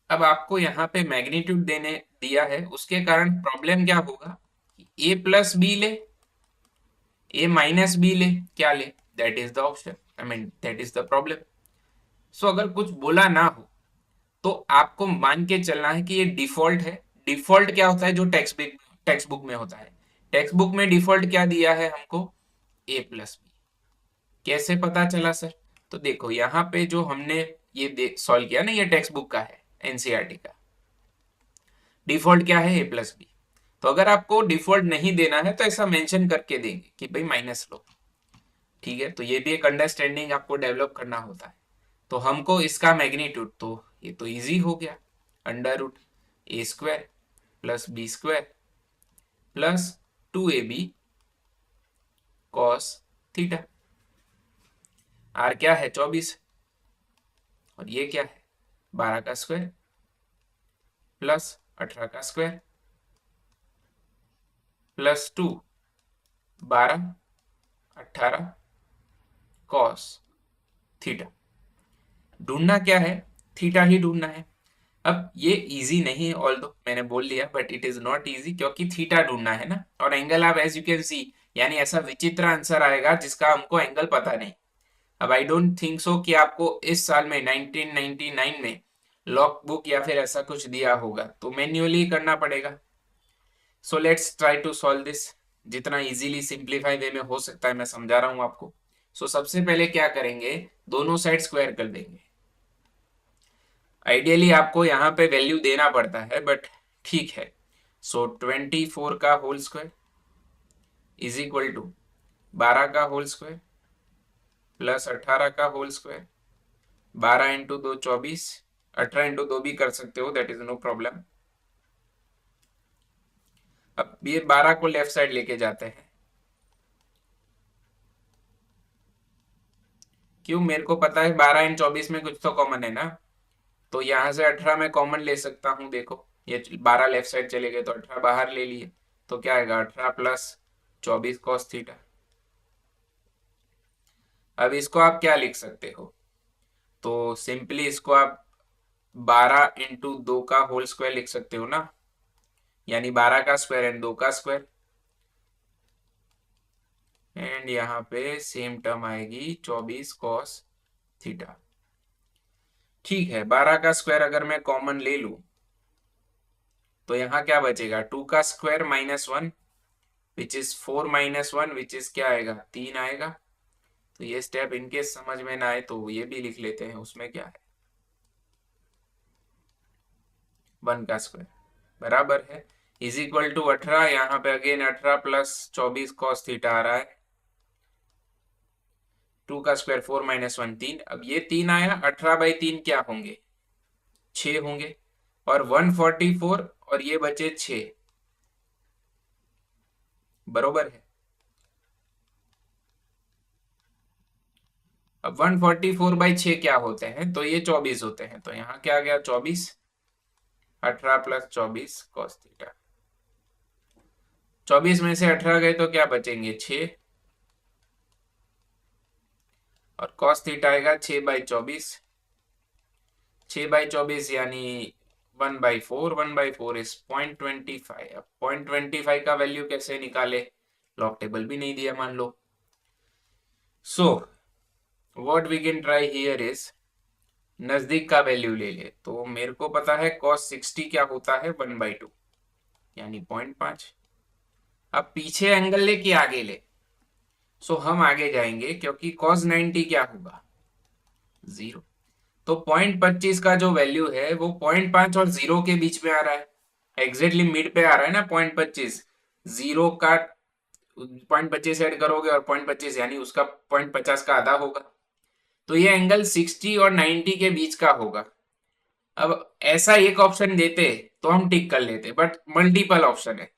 अब आपको यहाँ पे मैग्नीट्यूड देने दिया है, उसके कारण प्रॉब्लम क्या होगा? ए प्लस बी ले, ए माइनस बी ले, क्या ले? That is the option, I mean that is the problem. So अगर कुछ बोला ना हो तो आपको मान के चलना है कि ये डिफॉल्ट है। डिफॉल्ट क्या होता है? जो टेक्स्ट बुक में होता है। टेक्स्ट बुक में डिफॉल्ट क्या दिया है हमको? ए प्लस बी। कैसे पता चला सर? तो देखो यहाँ पे जो हमने ये सॉल्व किया ना, ये टेक्स्ट बुक का है, एनसीईआरटी का। डिफॉल्ट क्या है? A plus B. तो अगर आपको डिफॉल्ट नहीं देना है तो ऐसा मेंशन करके देंगे कि भाई माइनस लो। ठीक है, तो ये भी एक अंडरस्टैंडिंग आपको डेवलप करना होता है। तो हमको इसका मैग्नीट्यूड, तो ये तो इजी हो गया, under root A square plus B square plus 2ab cos theta. R क्या है? 24। और ये क्या है? 12 का स्क्वायर प्लस 18 का स्क्वायर प्लस 2, 12, 18 कॉस थीटा। ढूंढना क्या है? थीटा ही ढूंढना है। अब ये इजी नहीं है, ऑल्दो मैंने बोल लिया, but it is not easy क्योंकि थीटा ढूंढना है ना। और एंगल आप एज यू कैन सी, यानी ऐसा विचित्र आंसर आएगा जिसका हमको एंगल पता नहीं। अब आई डोंट थिंक सो कि आपको इस साल में 1999 में लॉग बुक या फिर ऐसा कुछ दिया होगा, तो मैन्युअली करना पड़ेगा। So let's try to solve this जितना इजीली सिंप्लीफाई वे में हो सकता है, मैं समझा रहा हूं आपको। सबसे पहले क्या करेंगे? दोनों साइड स्क्वायर कर देंगे। आइडियली आपको यहाँ पे वैल्यू देना पड़ता है, बट ठीक है। 24 का whole square is equal to 12 का होल स्क्वायर प्लस 18 का होल स्क्वायर। 12 इंटू 2 24, 18 इंटू 2 भी कर सकते हो, दैट इज नो प्रॉब्लम। अब ये 12 को लेफ्ट साइड लेके जाते हैं, क्यों, मेरे को पता है 12 एंड 24 में कुछ तो कॉमन है ना, तो यहाँ से 18 मैं कॉमन ले सकता हूँ। देखो ये 12 लेफ्ट साइड चले गए तो 18 बाहर ले लिए, तो क्या आएगा 18 प्लस 24 कॉस थीटा। अब इसको आप क्या लिख सकते हो, तो सिंपली इसको आप 12 × 2 का होल स्क्वायर लिख सकते हो ना, यानी 12 का स्क्वायर एंड 2 का स्क्वायर, एंड यहाँ पे सेम टर्म आएगी 24 कॉस थीटा। ठीक है, 12 का स्क्वायर अगर मैं कॉमन ले लूं तो यहाँ क्या बचेगा, 2 का square -1 which is 4 -1 which is क्या आएगा 3 आएगा। तो ये स्टेप इनके समझ में ना आए तो ये भी लिख लेते हैं, उसमें क्या है 1 का स्क्वायर बराबर है इज इक्वल टू 18। यहाँ पे अगेन 18 प्लस 24 कॉस थीटा आ रहा है, 2 का स्क्वायर 4 -1 3। अब ये 3 आया, 18/3 क्या होंगे 6 होंगे, और 144 और ये बचे 6 बरोबर है। अब 144/6 क्या होते हैं, तो ये 24 होते हैं, तो यहाँ क्या आ गया 24, 18 प्लस 24 कॉस थीटा। 24 में से 18 गए तो क्या बचेंगे 6, और कॉस थीटा आएगा 6/24, 6/24 यानी 1/4, 1/4 इज 0.25। अब 0.25 का वैल्यू कैसे निकाले, लॉग टेबल भी नहीं दिया मान लो। So what we can try here is नजदीक का वैल्यू ले ले, तो मेरे को पता है cos 60 क्या होता है 1/2 यानी 0.5। अब पीछे एंगल ले कि आगे ले, सो हम आगे जाएंगे क्योंकि cos 90 क्या होगा 0। तो 0.25 का जो वैल्यू है वो 0.5 और 0 के बीच में आ रहा है, एग्जैक्टली मिड पे आ रहा है ना 0.25। 0 का 0.25 ऐड करोगे और 0.25 यानी उसका 0.50 का आधा होगा, तो ये एंगल 60 और 90 के बीच का होगा। अब ऐसा एक ऑप्शन देते तो हम टिक कर लेते, बट मल्टीपल ऑप्शन है।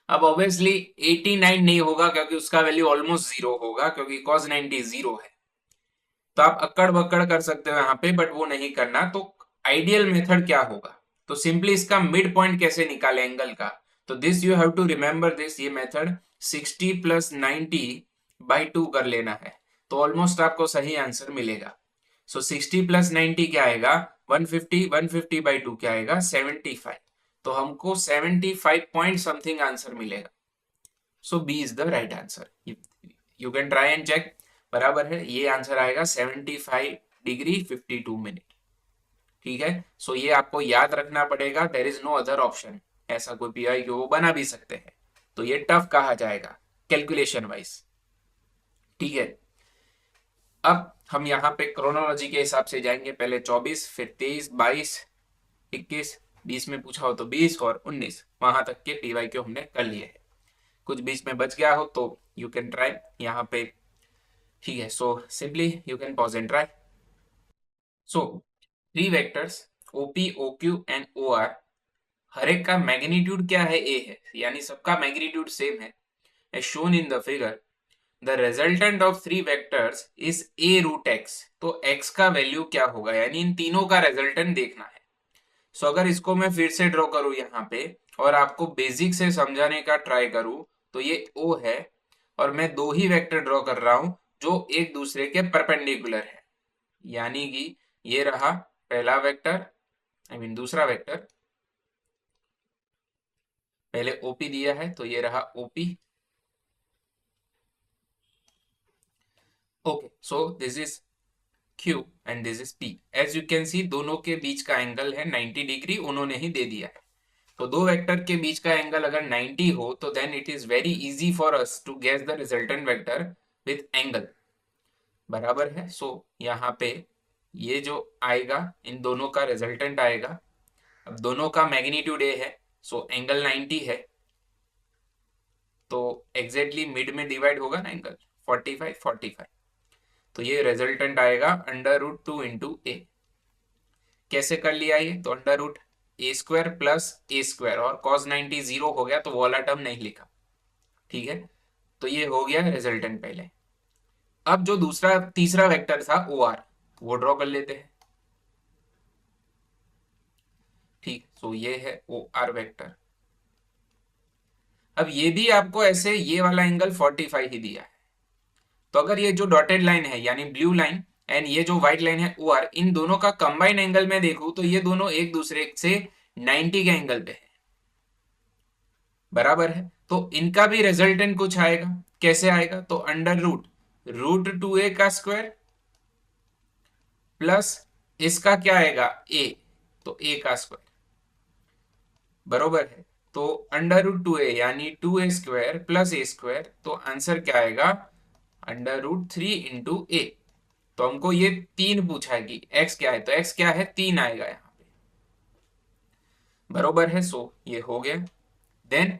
अब ऑब्वियसली 89 नहीं होगा क्योंकि उसका वैल्यू ऑलमोस्ट 0 होगा, क्योंकि cos 90 0 है। तो आप अक्कड़ बक्कड़ कर सकते हो यहाँ पे, बट वो नहीं करना। तो आइडियल मेथड क्या होगा, तो सिंपली इसका मिड पॉइंट कैसे निकाले एंगल का, तो this you have to remember this, ये मेथड 60 + 90/2 कर लेना है, तो ऑलमोस्ट आपको सही आंसर मिलेगा। सो 60 + 90 क्या आएगा 150, 150/2 क्या आएगा 75, तो हमको 75 पॉइंट समथिंग आंसर मिलेगा। So B is the right answer, you can try and check. बराबर है, ये आंसर आएगा 75 डिग्री 52 मिनट। ठीक है, सो ये आपको याद रखना पड़ेगा, there is no other option. ऐसा कोई पीआई वो बना भी सकते हैं, तो ये टफ कहा जाएगा कैलकुलेशन वाइज। ठीक है, अब हम यहाँ पे क्रोनोलॉजी के हिसाब से जाएंगे, पहले 24, फिर 23, 22, 21, 20 में पूछा हो तो 20 और 19, वहां तक के पीवाई क्यू हमने कर लिए है। कुछ बीच में बच गया हो तो यू कैन ट्राई यहाँ पे। ठीक है, so simply you can pause and try. So 3 vectors OP, OQ and OR, हर एक का मैग्नीट्यूड क्या है A है, यानी सबका मैग्नीट्यूड सेम है, as shown in the figure. The resultant of 3 vectors is A√x, तो x का वैल्यू क्या होगा, यानी इन तीनों का रिजल्टेंट देखना है। सो अगर इसको मैं फिर से ड्रॉ करूं यहाँ पे और आपको बेसिक से समझाने का ट्राई करूं, तो ये O है और मैं दो ही वेक्टर ड्रॉ कर रहा हूं जो एक दूसरे के परपेंडिकुलर है, यानी कि ये रहा पहला वेक्टर, आई मीन दूसरा वेक्टर, पहले OP दिया है तो ये रहा OP। Okay, so this is Q and this is P। As you can see दोनों के बीच का एंगल है 90 डिग्री, उन्होंने ही दे दिया है। तो दो वेक्टर के बीच का एंगल अगर 90 हो तो then it is very easy for us to guess the resultant vector with angle. बराबर है, सो यहाँ पे ये जो आएगा इन दोनों का रिजल्टेंट आएगा। अब दोनों का मैग्नीट्यूड ए है, सो एंगल 90 है, तो एग्जैक्टली मिड में डिवाइड होगा ना एंगल 45, 45, तो ये रिजल्टेंट आएगा √2 × a। कैसे कर लिया ये, तो √a² + a², और cos 90 0 हो गया तो वो वाला टर्म नहीं लिखा। ठीक है, तो ये हो गया रिजल्टेंट पहले। अब जो दूसरा तीसरा वेक्टर था ओ आर, वो ड्रॉ कर लेते हैं। ठीक, सो ये है ओ आर वेक्टर। अब ये भी आपको ऐसे ये वाला एंगल 45 ही दिया है, तो अगर ये जो डॉटेड लाइन है यानी ब्लू लाइन एंड ये जो व्हाइट लाइन है ओ आर, इन दोनों का कंबाइन एंगल में देखूं तो ये दोनों एक दूसरे से 90 के एंगल पे है, बराबर है। तो इनका भी रिजल्टेंट कुछ आएगा, कैसे आएगा, तो अंडर रूट रूट 2a का स्क्वायर प्लस इसका क्या आएगा a, तो a का स्क्वायर, बरोबर है। तो अंडर रूट 2a यानी 2a square plus a square, तो आंसर क्या आएगा अंडर रूट 3 इंटू ए। तो हमको ये 3 पूछा है कि x क्या है, तो x क्या है 3 आएगा यहाँ पे, बरोबर है। सो ये हो गया। Then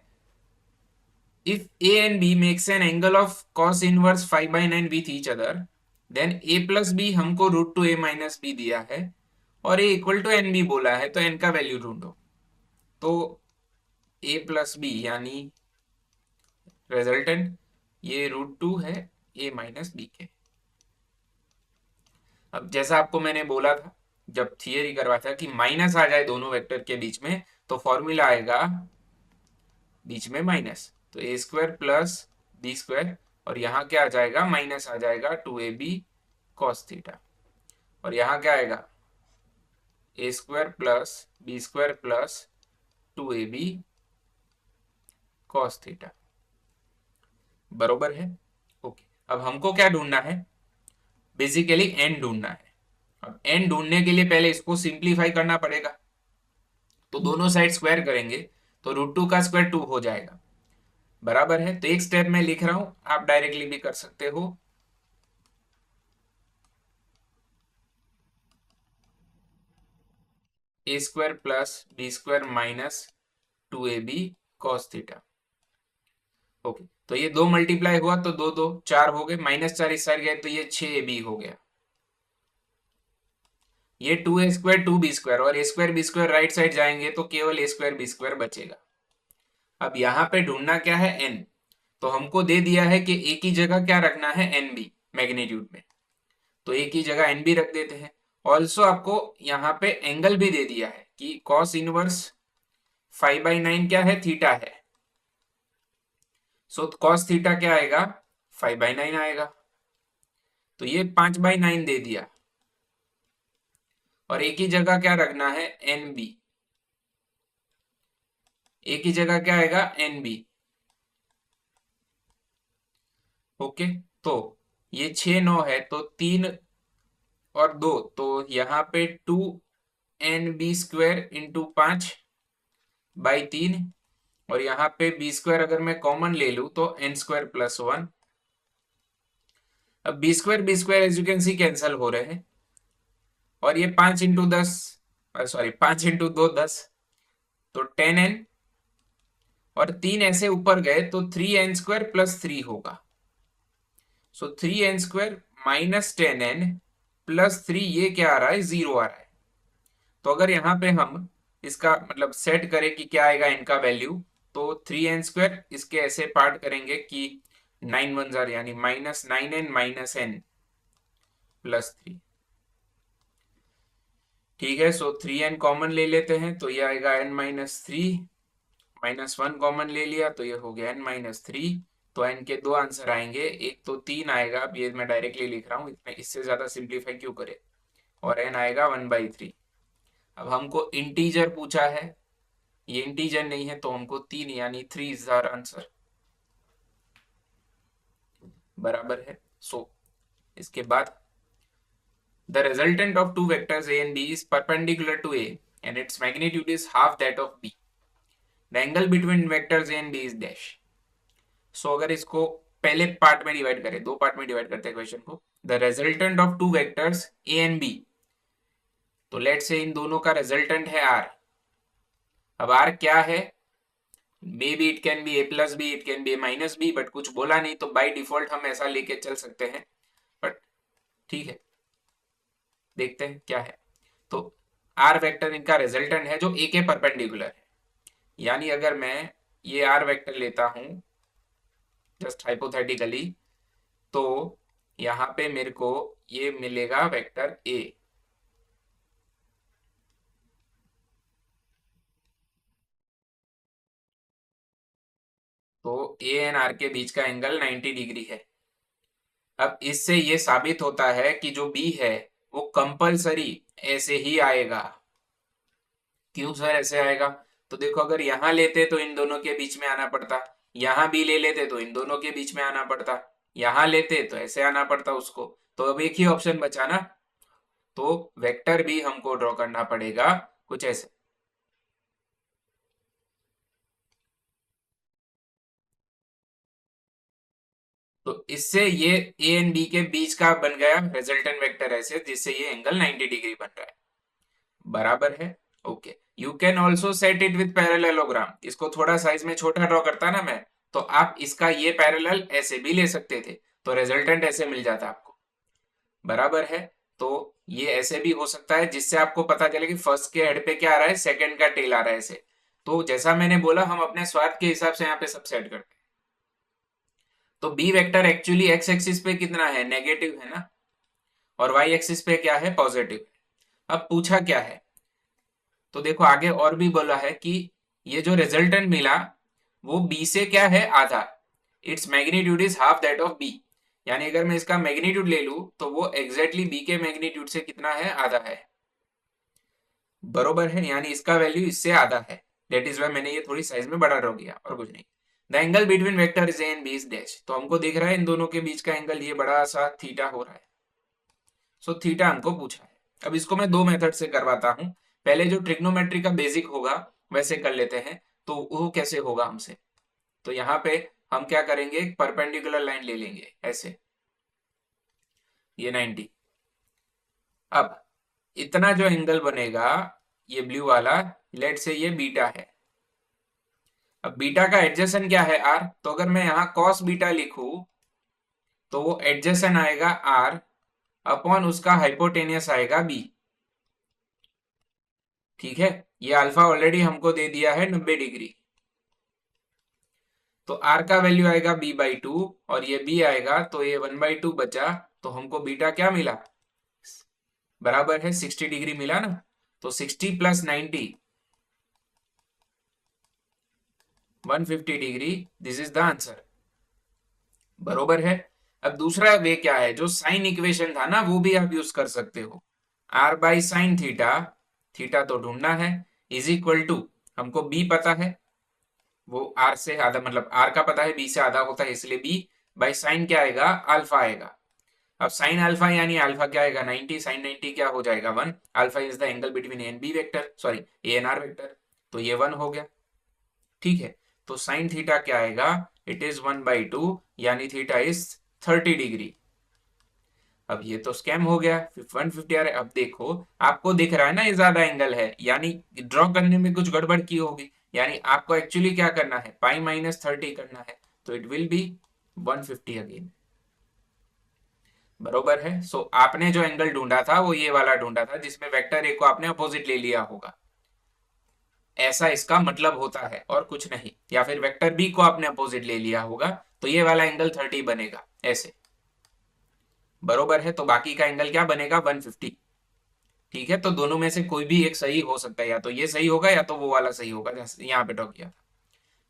if a and b makes an angle of cos inverse 5/9 with each other, then a plus b हमको root two a minus b दिया है और a equal to N B बोला है, तो n का वैल्यू ढूंढो। तो a प्लस बी यानी रिजल्टेंट ये रूट टू है a माइनस बी के। अब जैसा आपको मैंने बोला था जब थियरी करवाया था कि माइनस आ जाए दोनों वेक्टर के बीच में तो फॉर्मूला आएगा बीच में माइनस, तो ए स्क्वायर प्लस बी स्क्वायर, और यहाँ क्या आ जाएगा माइनस आ जाएगा 2ab cos थीटा, और यहाँ क्या आएगा A square plus B square plus 2ab cos theta, बरोबर है। ओके, अब हमको क्या ढूंढना है, बेसिकली एन ढूंढना है। अब एन ढूंढने के लिए पहले इसको सिंप्लीफाई करना पड़ेगा, तो दोनों साइड स्क्वायर करेंगे तो रूट टू का स्क्वायर 2 हो जाएगा, बराबर है। तो एक स्टेप में लिख रहा हूं, आप डायरेक्टली भी कर सकते हो। A square plus B square minus 2ab cos theta. Okay, तो ये 2 मल्टीप्लाई हुआ तो 2 2 4 हो गए, माइनस 4 इस साइड गए तो ये 6ab हो गया। ये 2a स्क्वायर 2b स्क्वायर और A square B square right side जाएंगे तो केवल ए स्क्वायर बी स्क्वायर बचेगा। अब यहाँ पे ढूंढना क्या है n, तो हमको दे दिया है कि a की जगह क्या रखना है एन बी मैग्नीट्यूड में, तो a की जगह एन बी रख देते हैं। ऑल्सो आपको यहाँ पे एंगल भी दे दिया है कि कॉस इनवर्स 5/9 क्या है थीटा है, सो कॉस थीटा क्या आएगा 5/9 आएगा, तो ये 5/9 दे दिया, और एक ही जगह क्या रखना है एन बी, एक ही जगह क्या आएगा एन बी। ओके, तो ये 6 9 है तो 3 और 2, तो यहाँ पे 2nb स्क्वायर इंटू 5/3, और यहाँ पे बी स्क्वायर अगर मैं कॉमन ले लू तो n स्क्वायर प्लस 1। अब B square as you can see cancel हो रहे हैं, और ये 5 इंटू 10 सॉरी 5 इंटू 2 10, तो 10n, और 3 ऐसे ऊपर गए तो 3n स्क्वायर प्लस 3 होगा, सो 3n square minus 10n plus 3, ये क्या आ रहा है 0 आ रहा है। तो अगर यहाँ पे हम इसका मतलब सेट करें कि क्या आएगा इनका वैल्यू, तो 3n स्क्वायर इसके ऐसे पार्ट करेंगे कि 9 1 जार यानी minus 9n minus n plus 3। ठीक है, सो 3n कॉमन ले लेते हैं तो ये आएगा n माइनस 3, माइनस 1 कॉमन ले लिया तो ये हो गया n माइनस 3। तो n के दो आंसर आएंगे, एक तो 3 आएगा, अब ये मैं डायरेक्टली लिख रहा हूँ, इतना इससे ज्यादा सिंप्लीफाई क्यों करे, और n आएगा 1/3। अब हमको इंटीजर पूछा है, ये इंटीजर नहीं है तो हमको 3 यानी 3 इज आवर आंसर, बराबर है। सो इसके बाद the resultant of two vectors a and b is perpendicular to a and its magnitude is half that of b. The angle between vectors a and b is dash. सो अगर इसको पहले पार्ट में डिवाइड करें, दो पार्ट में डिवाइड करते हैं क्वेश्चन को, the resultant of two vectors a and b, तो लेट्स से इन दोनों का रिजल्टेंट है r। अब r क्या है, may be it can be a plus B, it can be a minus B, but कुछ बोला नहीं तो बाय डिफॉल्ट हम ऐसा लेके चल सकते हैं, बट ठीक है देखते हैं क्या है। तो r वेक्टर इनका रिजल्टेंट है जो a के परपेंडिकुलर है, यानी अगर मैं ये r वेक्टर लेता हूं जस्ट हाइपोथेटिकली, तो यहाँ पे मेरे को ये मिलेगा वेक्टर ए। तो ए एंड आर के बीच का एंगल 90 डिग्री है। अब इससे ये साबित होता है कि जो बी है वो कंपलसरी ऐसे ही आएगा। क्यों सर ऐसे आएगा? तो देखो, अगर यहाँ लेते तो इन दोनों के बीच में आना पड़ता, यहाँ भी ले लेते तो इन दोनों के बीच में आना पड़ता, यहाँ लेते तो ऐसे आना पड़ता उसको। तो अब एक ही ऑप्शन बचा ना, तो वेक्टर भी हमको ड्रॉ करना पड़ेगा कुछ ऐसे। तो इससे ये ए एंड बी के बीच का बन गया रिजल्टेंट वेक्टर ऐसे, जिससे ये एंगल 90 डिग्री बन रहा है। बराबर है। Okay, you can also set it with parallelogram. इसको थोड़ा साइज में छोटा ड्रॉ करता ना मैं, तो आप इसका ये पैरेलल ऐसे भी ले सकते थे, तो रिजल्टेंट ऐसे मिल जाता आपको। बराबर है। तो ये ऐसे भी हो सकता है, जिससे आपको पता चले कि फर्स्ट के हेड पे क्या आ रहा है, सेकंड का टेल आ रहा है ऐसे। तो जैसा मैंने बोला, हम अपने स्वार्थ के हिसाब से यहाँ पे सब सेट करते हैं। तो B vector actually X axis पे कितना है, नेगेटिव है ना, और वाई एक्सिस पे क्या है, पॉजिटिव। अब पूछा क्या है, तो देखो आगे और भी बोला है कि ये जो रिजल्टेंट मिला वो बी से क्या है, आधा। Its magnitude is half that of B. यानी अगर मैं इसका मैग्नीट्यूड ले लूं तो वो एग्जैक्टली बी के मैग्नीट्यूड से कितना है, आधा है। बरोबर है, यानी इसका वैल्यू इससे आधा है। दैट इज वाई मैंने ये थोड़ी साइज में बड़ा ड्रॉ किया, और कुछ नहीं। The angle between vector is A and B is dash. तो हमको दिख रहा है इन दोनों के बीच का एंगल ये बड़ा सा थीटा हो रहा है। सो थीटा हमको पूछा है। अब इसको मैं दो मेथड से करवाता हूं। पहले जो ट्रिग्नोमेट्री का बेसिक होगा वैसे कर लेते हैं। तो वो कैसे होगा हमसे, तो यहाँ पे हम क्या करेंगे, परपेंडिकुलर लाइन ले लेंगे ऐसे, ये 90। अब इतना जो एंगल बनेगा ये ब्लू वाला, लेट से ये बीटा है। अब बीटा का एडजेसेंट क्या है, आर। तो अगर मैं यहाँ कॉस बीटा लिखूं तो वो एडजेसेंट आएगा आर, अपॉन उसका हाइपोटेनियस आएगा बी। ठीक है, ये अल्फा ऑलरेडी हमको दे दिया है 90 डिग्री। तो आर का वैल्यू आएगा बी बाई टू, और ये बी आएगा तो ये 1/2 बचा। तो हमको बीटा क्या मिला, बराबर है 60 डिग्री मिला ना। तो 60 plus 90, 150 degree. This is the answer. बरोबर है। अब दूसरा वे क्या है, जो साइन इक्वेशन था ना वो भी आप यूज कर सकते हो। R by sine theta, theta तो ढूंढना है, इज इक्वल टू, हमको बी पता है, वो आर से आधा, मतलब आर का पता है बी से आधा होता है, इसलिए बी बाई साइन क्या आएगा, अल्फा आएगा। अब साइन अल्फा यानी अल्फा क्या आएगा, 90, साइन 90 क्या हो जाएगा, 1। Alpha is the angle between A and B vector, sorry A and R vector. तो ये 1 हो गया। ठीक है, तो साइन थीटा क्या आएगा, इट इज 1/2, यानी थीटा इज 30 डिग्री। अब ये तो स्कैम हो गया, 150 आ रहा है। अब देखो आपको दिख रहा है ना ये ज्यादा एंगल है, यानी ड्रॉ करने में कुछ गड़बड़ की होगी। यानी आपको एक्चुअली क्या करना है, पाई माइनस 30 करना है, तो इट विल बी 150 अगेन। बरोबर है। सो आपने जो एंगल ढूंढा था वो ये वाला ढूंढा था, जिसमें वेक्टर ए को आपने अपोजिट ले लिया होगा, ऐसा इसका मतलब होता है और कुछ नहीं। या फिर वेक्टर बी को आपने अपोजिट ले लिया होगा, तो ये वाला एंगल 30 बनेगा ऐसे। बरोबर है, तो बाकी का एंगल क्या बनेगा, 150। ठीक है, तो दोनों में से कोई भी एक सही हो सकता है, या तो ये सही होगा या तो वो वाला सही होगा, जैसे यहाँ पे ड्रॉ किया था।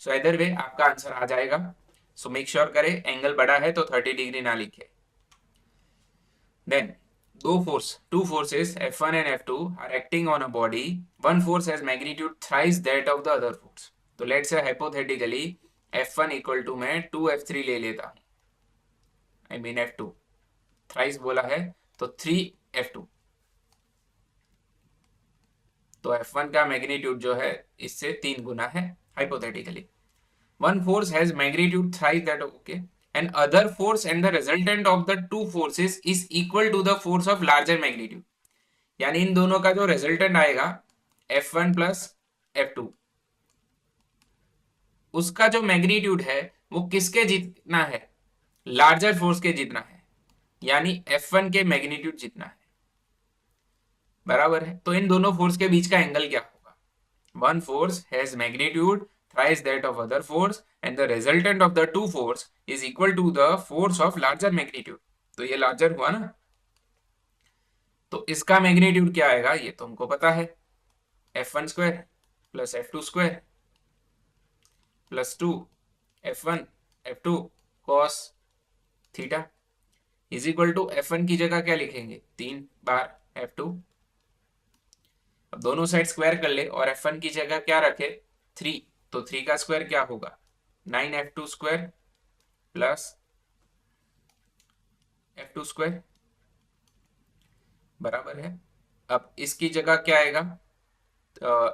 सो इधर वे आपका आंसर आ जाएगा। सो मेक श्योर करें एंगल बड़ा है तो 30 डिग्री ना लिखे। Then two forces F1 and F2 are acting on a body. One force has magnitude thrice that of the other force. तो let's say hypothetically F1 equal to मैं 2F3 ले लेता हूँ, I mean F2, thrice बोला है तो 3F2। तो F1 का मैग्नीट्यूड जो है इससे 3 गुना है hypothetically. One force has magnitude thrice that of, okay, and other force and the resultant of the two forces is equal to the force of larger magnitude. यानी इन दोनों का जो रिजल्टेंट आएगा F1 प्लस F2, उसका जो मैग्नीट्यूड है वो किसके जितना है, लार्जर फोर्स के जितना है, यानी F1 के मैग्नीट्यूड जितना है। बराबर है, तो इन दोनों फोर्स के बीच का एंगल क्या होगा, one force has magnitude thrice that of other force and the resultant of the two force is equal to the force of larger magnitude. तो ये लार्जर हुआ ना। तो इसका मैग्नीट्यूड क्या आएगा ये तो हमको पता है, f1 square plus f2 square plus 2 f1 f2 cos theta is equal to f1 की जगह क्या लिखेंगे 3 बार f2। अब दोनों साइड स्क्वायर कर ले और f1 की जगह क्या रखे 3, तो 3 का स्क्वायर क्या होगा 9f2 square plus f2 square बराबर है। अब इसकी जगह क्या आएगा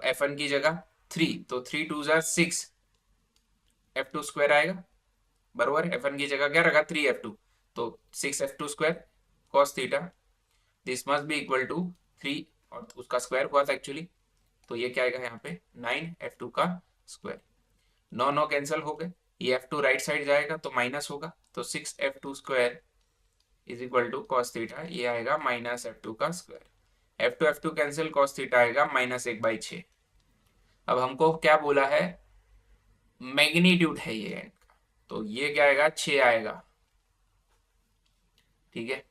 f1 की जगह 3, तो 3 2 6 f2 स्क्वायर आएगा बराबर। f1 की जगह क्या रखा 3f2, तो 6f2 square cos theta this must be equal to 3 और उसका स्क्वायर हुआ था एक्चुअली, तो ये क्या आएगा यहाँ पे 9f2 का स्क्वायर। 9 कैंसिल हो गए, ये f2 राइट साइड जाएगा तो माइनस होगा, तो 6f2 square is equal to cos theta, ये आएगा -f2 का square. f2 cancel cos theta आएगा -1/6। अब हमको क्या बोला है मैग्नीट्यूड है ये एंड का, तो ये क्या आएगा 6 आएगा। ठीक है,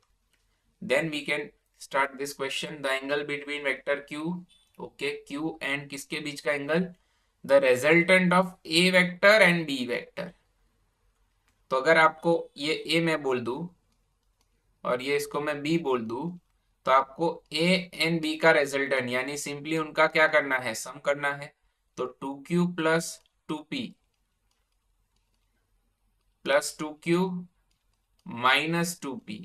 then we can start this question. The angle between vector q, okay q and किसके बीच का angle the resultant of a vector and b vector. तो अगर आपको ये a मैं बोल दूं और ये इसको मैं b बोल दूं, तो आपको a एंड b का रिजल्टेंट यानी सिंपली उनका क्या करना है सम करना है। तो 2q plus 2p plus 2q minus 2p,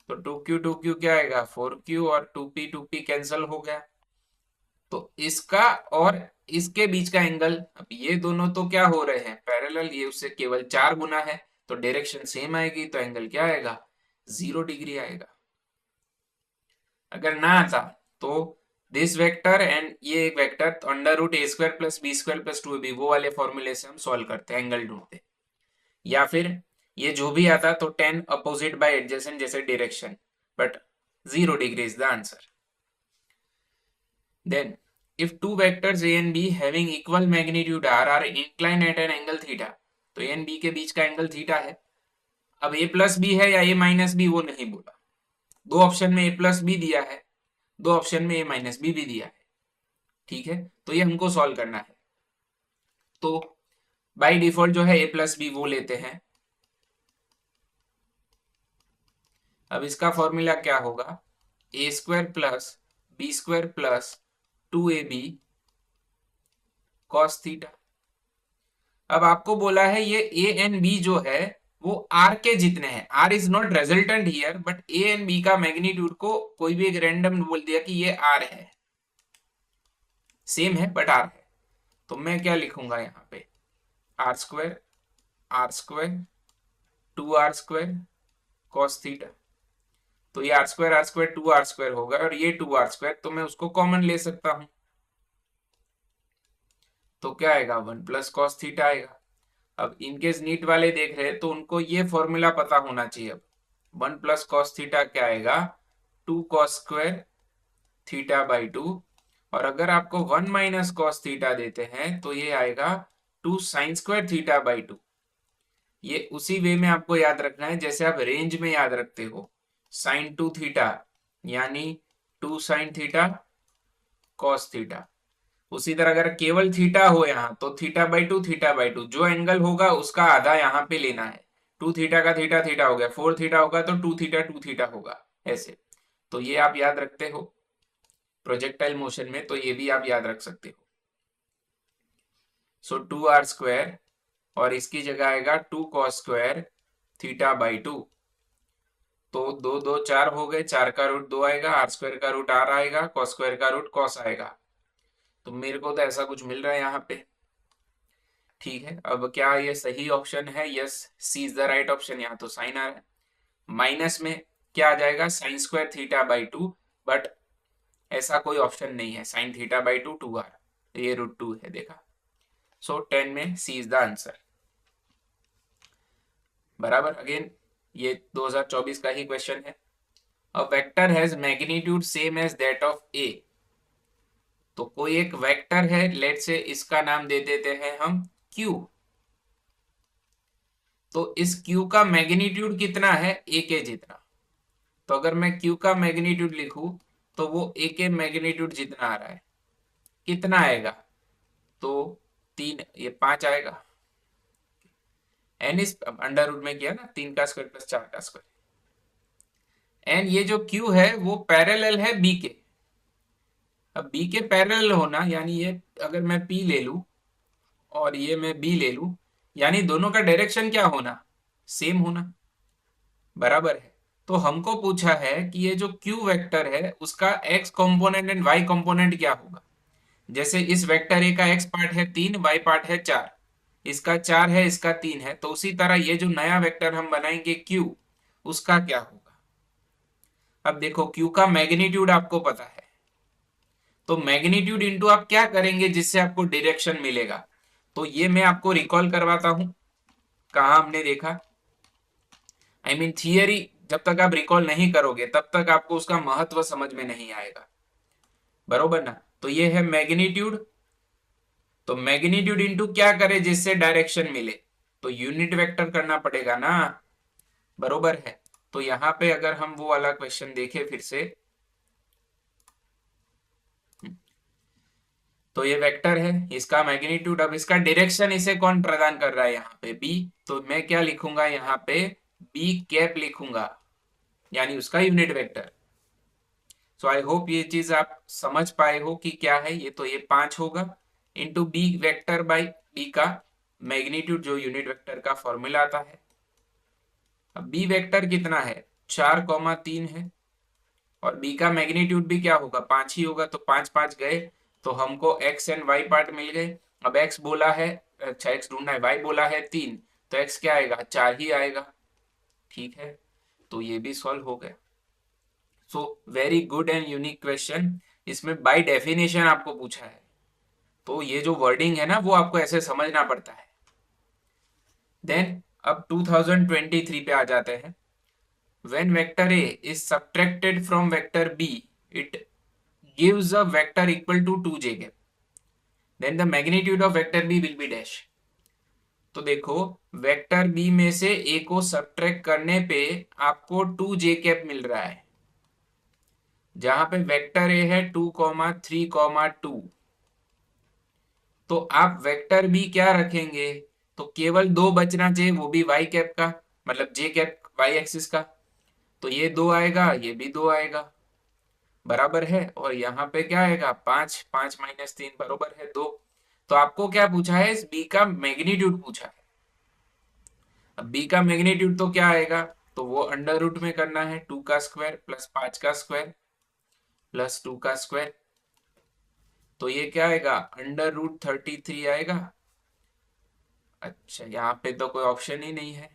तो 2q क्या आएगा 4q और 2p कैंसल हो गया। तो इसका और इसके बीच का एंगल, अब ये दोनों तो क्या हो रहे हैं पैरेलल, ये उससे केवल 4 गुना है, तो डायरेक्शन सेम आएगी, तो एंगल क्या आएगा 0 डिग्री आएगा। अगर ना आता तो दिस वेक्टर एंड ये एक वेक्टर, तो √a² plus b² plus 2ab वो वाले फॉर्मूले से हम सॉल्व करते हैं एंगल ढूंढते, या फिर ये जो भी आता तो 10 अपोजिट बाय एडजेसेंट जैसे direction, but 0 degree is the answer. Then if two vectors a and b having equal magnitude r are inclined at an angle theta, तो a and b के बीच का एंगल थीटा है। अब a प्लस बी है या a माइनस बी वो नहीं बोला, दो ऑप्शन में a प्लस बी दिया है, दो ऑप्शन में a माइनस बी भी दिया है। ठीक है, तो ये हमको सॉल्व करना है। तो बाय डिफॉल्ट जो है a प्लस बी वो लेते हैं। अब इसका फॉर्मूला क्या होगा a² plus b² plus 2ab cos theta. अब आपको बोला है ये ए एंड बी जो है वो आर के जितने हैं, R is not resultant here, but A and B का मैग्नीट्यूड को कोई भी एक रैंडम बोल दिया कि ये आर है, सेम है बट आर है। तो मैं क्या लिखूंगा यहाँ पे are square 2r² cos theta, तो ये r² 2r² होगा और ये 2r², तो मैं उसको कॉमन ले सकता हूं, तो क्या आएगा 1 प्लस कॉस थीटा आएगा। अब इनकेस नीट वाले देख रहे हैं तो उनको ये फॉर्मूला पता होना चाहिए। अब 1 प्लस कॉस थीटा क्या आएगा 2 cos² थीटा बाई 2, और अगर आपको 1 माइनस कॉस थीटा देते हैं तो ये आएगा 2 sin² थीटा बाई 2। ये उसी वे में आपको याद रखना है जैसे आप रेंज में याद रखते हो sin 2 थीटा यानी 2 sin थीटा कॉस थीटा। उसी तरह अगर केवल थीटा हो यहाँ तो थीटा बाई टू जो एंगल होगा उसका आधा यहाँ पे लेना है। 2 थीटा का थीटा थीटा हो गया, 4 थीटा होगा तो 2 थीटा होगा ऐसे। तो ये आप याद रखते हो प्रोजेक्टाइल मोशन में, तो ये भी आप याद रख सकते हो। सो 2r² और इसकी जगह आएगा 2 cos² थीटा बाई 2, तो 2 2 4 हो गए, 4 का रूट 2 आएगा, r² का रूट r आएगा, cos² का रूट cos आएगा। तो मेरे को तो ऐसा कुछ मिल रहा है यहाँ पे। ठीक है, अब क्या ये सही ऑप्शन है yes C is the right option. यहाँ तो साइन आ रहा है, माइनस में क्या आ जाएगा sin² थीटा बाई 2, बट ऐसा कोई ऑप्शन नहीं है sin थीटा बाई 2 2r, ये √2 है देखा। सो 10 में सी इज द आंसर बराबर। अगेन ये 2024 का ही क्वेश्चन है। A vector has magnitude same as that of A, तो कोई एक वेक्टर है लेट से इसका नाम दे देते हैं हम q। तो इस Q का मैग्नीट्यूड कितना है, ए के जितना। तो अगर मैं Q का मैग्नीट्यूड लिखूं तो वो ए के मैग्नीट्यूड जितना आ रहा है, कितना आएगा, तो 3, ये 5 आएगा। एन इस अंडर रूट में किया ना, 3 का स्क्वायर प्लस 4 का स्क्वायर। एन ये जो Q है वो पैरेलल है बी के। अब बी के पैरेलल होना यानी ये अगर मैं P ले लूं और ये मैं B ले लूं, यानी दोनों का डायरेक्शन क्या होना, सेम होना, बराबर है। तो हमको पूछा है कि ये जो Q वेक्टर है उसका x component and y component क्या होगा। जैसे इस वेक्टर ए का x पार्ट है 3, y पार्ट है 4, इसका 4 है, इसका 3 है, तो उसी तरह ये जो नया वेक्टर हम बनाएंगे Q, उसका क्या होगा। अब देखो Q का मैग्नीट्यूड आपको पता है, तो मैग्नीट्यूड इंटू आप क्या करेंगे जिससे आपको डायरेक्शन मिलेगा। तो ये मैं आपको रिकॉल करवाता हूं, कहा हमने देखा, आई मीन थियरी जब तक आप रिकॉल नहीं करोगे तब तक आपको उसका महत्व समझ में नहीं आएगा, बरोबर ना। तो ये है मैग्नीट्यूड, तो मैग्नीट्यूड इंटू क्या करे जिससे डायरेक्शन मिले, तो यूनिट वेक्टर करना पड़ेगा ना, बरोबर है। तो यहां पे अगर हम वो वाला क्वेश्चन देखें फिर से, तो ये वेक्टर है, इसका मैग्नीट्यूड, अब इसका डायरेक्शन इसे कौन प्रदान कर रहा है, यहाँ पे बी। तो मैं क्या लिखूंगा यहाँ पे, बी कैप लिखूंगा, यानी उसका unit vector. So I hope ये चीज आप समझ पाए हो कि क्या है ये। तो ये 5 होगा into B vector by B का मैग्नीट्यूड, जो यूनिट वेक्टर का फॉर्मूला आता है। अब बी वेक्टर कितना है, 4,3 है, और बी का मैग्नीट्यूड भी क्या होगा, 5 ही होगा। तो 5 5 गए, तो हमको एक्स एंड वाई पार्ट मिल गए। अब एक्स बोला है, अच्छा एक्स ढूंढना है, वाई बोला है 3, तो एक्स क्या आएगा, 4 ही आएगा, ठीक है। तो ये भी सॉल्व हो गया। So very good and unique question. इसमें बाय डेफिनेशन आपको पूछा है, तो ये जो वर्डिंग है ना वो आपको ऐसे समझना पड़ता है। देन अब 2023 पे आ जाते हैं। When vector A is subtracted from vector B, it gives a vector equal to 2j cap. Then the magnitude of vector B will be dash. तो देखो वेक्टर बी में से ए को सब्ट्रैक्ट करने पे आपको 2j कैप मिल रहा है, जहां पे वेक्टर ए है 2,3,2। तो आप वेक्टर बी क्या रखेंगे, तो केवल 2 बचना चाहिए, वो भी वाई कैप का, मतलब जे कैप वाई एक्सिस का। तो ये 2 आएगा, ये भी 2 आएगा, बराबर है। और यहाँ पे क्या आएगा, 5, 5 माइनस 3 बराबर है 2। तो आपको क्या पूछा है, इस बी का मैग्नीट्यूड पूछा है। अब बी का मैग्नीट्यूड तो क्या आएगा, तो वो अंडर रूट में करना है, 2 का स्क्वायर प्लस 5 का स्क्वायर प्लस 2 का स्क्वायर। तो ये क्या आएगा, अंडर रूट 33 आएगा। अच्छा यहाँ पे तो कोई ऑप्शन ही नहीं है।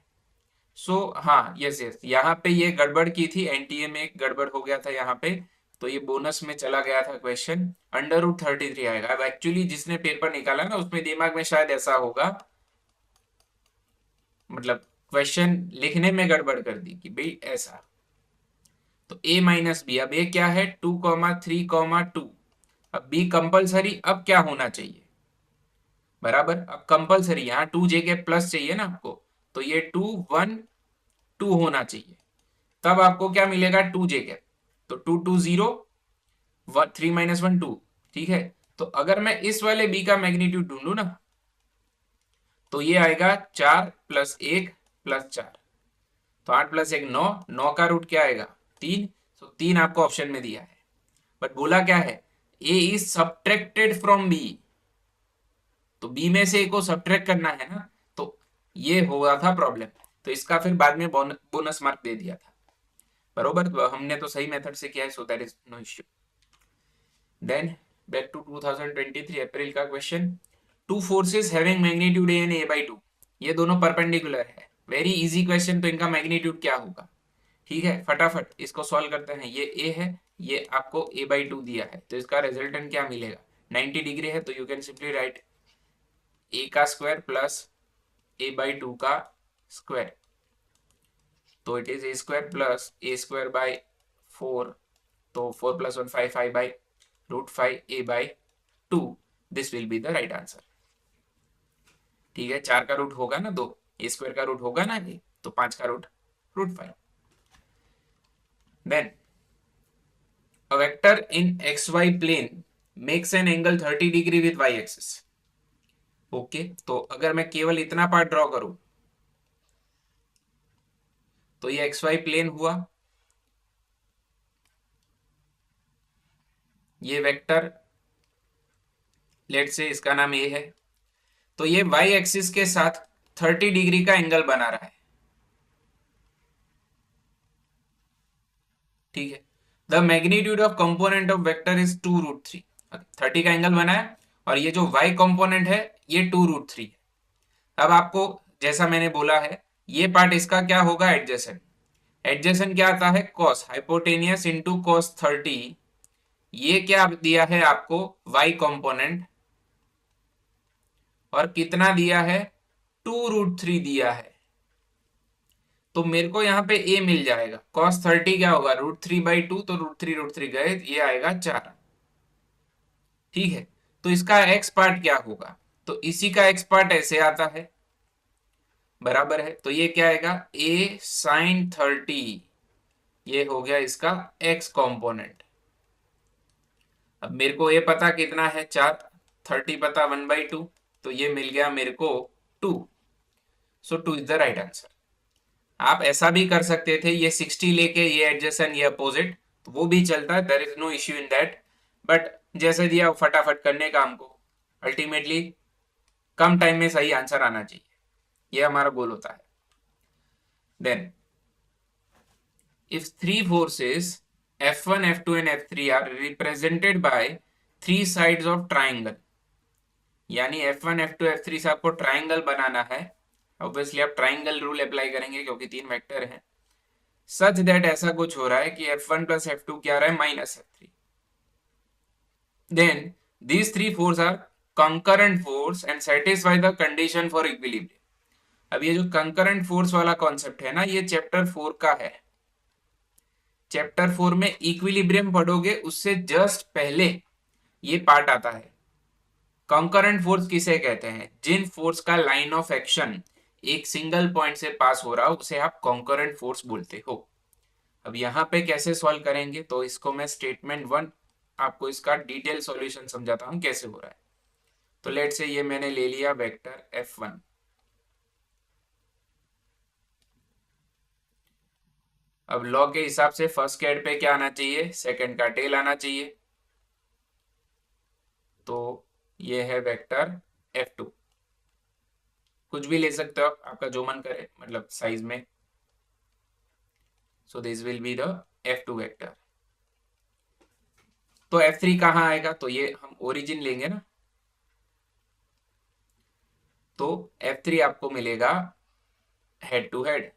हाँ यस यस, यहाँ पे ये गड़बड़ की थी, एनटीए में एक गड़बड़ हो गया था यहाँ पे, तो ये बोनस में चला गया था क्वेश्चन, अंडर रूट 33 आएगा। अब एक्चुअली जिसने पेपर निकाला ना उसमें दिमाग में शायद ऐसा होगा, मतलब क्वेश्चन लिखने में गड़बड़ कर दी कि भाई ऐसा। तो ए माइनस बी, अब ए क्या है, 2,3,2। अब बी कंपलसरी, अब क्या होना चाहिए, बराबर। अब कंपलसरी यहाँ 2j के प्लस चाहिए ना आपको, तो ये 2,1,2 होना चाहिए, तब आपको क्या मिलेगा, 2j कैप। तो 2, 2, 0, 3 - 1 2, ठीक है। तो अगर मैं इस वाले b का मैग्नीट्यूड ढूंढू ना, तो ये आएगा 4 + 1 + 4, तो 8 + 1 9, 9 का रूट क्या आएगा, 3। तो 3 आपको ऑप्शन में दिया है, बट बोला क्या है, a is subtracted from b, तो b में से a को सब्ट्रैक्ट करना है ना, तो ये हुआ था प्रॉब्लम। तो इसका फिर बाद में बोनस मार्क दे दिया था, बरोबर। तो हमने तो सही मेथड से किया है, so that is no issue. Then back to 2023 April का question. Two forces having magnitude A and a/2, ये दोनों परपेंडिकुलर है, वेरी इजी क्वेश्चन। तो इनका मैग्नीट्यूड क्या होगा, ठीक है, फटाफट इसको सॉल्व करते हैं। ये a है, ये आपको a/2 दिया है, तो इसका रिजल्टेंट क्या मिलेगा, 90 डिग्री है, तो you can simply write a का स्क्वायर प्लस a/2 का स्क्वायर, तो it is a² plus a²/4, तो 4 + 1 5, 5/√5 a/2, this will be the right answer, ठीक है। 4 का रूट होगा ना 2, ए स्क्वायर का रूट होगा ना ये, तो 5 का root root 5। Then a vector in xy plane makes an angle 30 degree with y axis. Okay, तो अगर मैं केवल इतना पार्ट ड्रॉ करूं तो ये xy प्लेन हुआ, ये वेक्टर लेट से इसका नाम ए है, तो ये y एक्सिस के साथ 30 डिग्री का एंगल बना रहा है। ठीक है, the magnitude of component of vector is 2√3। 30 का एंगल बना है और ये जो y कंपोनेंट है ये 2√3 है। अब आपको जैसा मैंने बोला है, ये पार्ट इसका क्या होगा, एडजेसेंट। एडजेसेंट क्या आता है, कॉस हाइपोटेनियस इंटू कॉस 30। ये क्या दिया है आपको, y कंपोनेंट, और कितना दिया है, 2√3 दिया है। तो मेरे को यहाँ पे a मिल जाएगा, cos 30 क्या होगा, √3/2, तो √3 गए, ये आएगा 4। ठीक है, तो इसका x पार्ट क्या होगा, तो इसी का x पार्ट ऐसे आता है, बराबर है, तो ये क्या आएगा, a sin 30, ये हो गया इसका x कंपोनेंट। अब मेरे को ये पता कितना है, 4, 30 पता 1/2, तो ये मिल गया मेरे को 2। सो 2 इज द राइट आंसर। आप ऐसा भी कर सकते थे, ये 60 लेके ये एडजेसेंट ये अपोजिट, तो वो भी चलता है, there is no issue in that. But जैसे दिया फटाफट करने का हमको, अल्टीमेटली कम टाइम में सही आंसर आना चाहिए, ये हमारा गोल होता है। Then if three forces F1, F2 and F3 are represented by three sides of triangle, यानी F1, F2, F3 से आपको ट्राइंगल बनाना है। ऑब्वियसली आप ट्राइंगल रूल अप्लाई करेंगे क्योंकि 3 वेक्टर हैं। सच दैट ऐसा कुछ हो रहा है कि F1 प्लस F2 क्या आ रहा है, minus F3। Then these three forces are concurrent force and satisfy the condition for equilibrium। अब ये जो कंकरेंट फोर्स वाला कॉन्सेप्ट है ना, ये चैप्टर 4 का है। चैप्टर 4 में इक्विलिब्रियम पढ़ोगे, उससे जस्ट पहले ये पार्ट आता है। कंकरेंट फोर्स किसे कहते हैं, जिन फोर्स का लाइन ऑफ एक्शन एक सिंगल पॉइंट से पास हो रहा हो उसे आप कंकरेंट फोर्स बोलते हो। अब यहाँ पे कैसे सॉल्व करेंगे, तो इसको मैं स्टेटमेंट 1 आपको इसका डिटेल सॉल्यूशन समझाता हूं कैसे हो रहा है। तो लेट से ये मैंने ले लिया वेक्टर F1, अब लॉ के हिसाब से फर्स्ट के हेड पे क्या आना चाहिए, सेकंड का टेल आना चाहिए, तो ये है वेक्टर F2। कुछ भी ले सकते हो आपका जो मन करे, मतलब साइज में। So this will be the F2 vector. तो F3 कहाँ आएगा, तो ये हम ओरिजिन लेंगे ना, तो F3 आपको मिलेगा हेड टू हेड।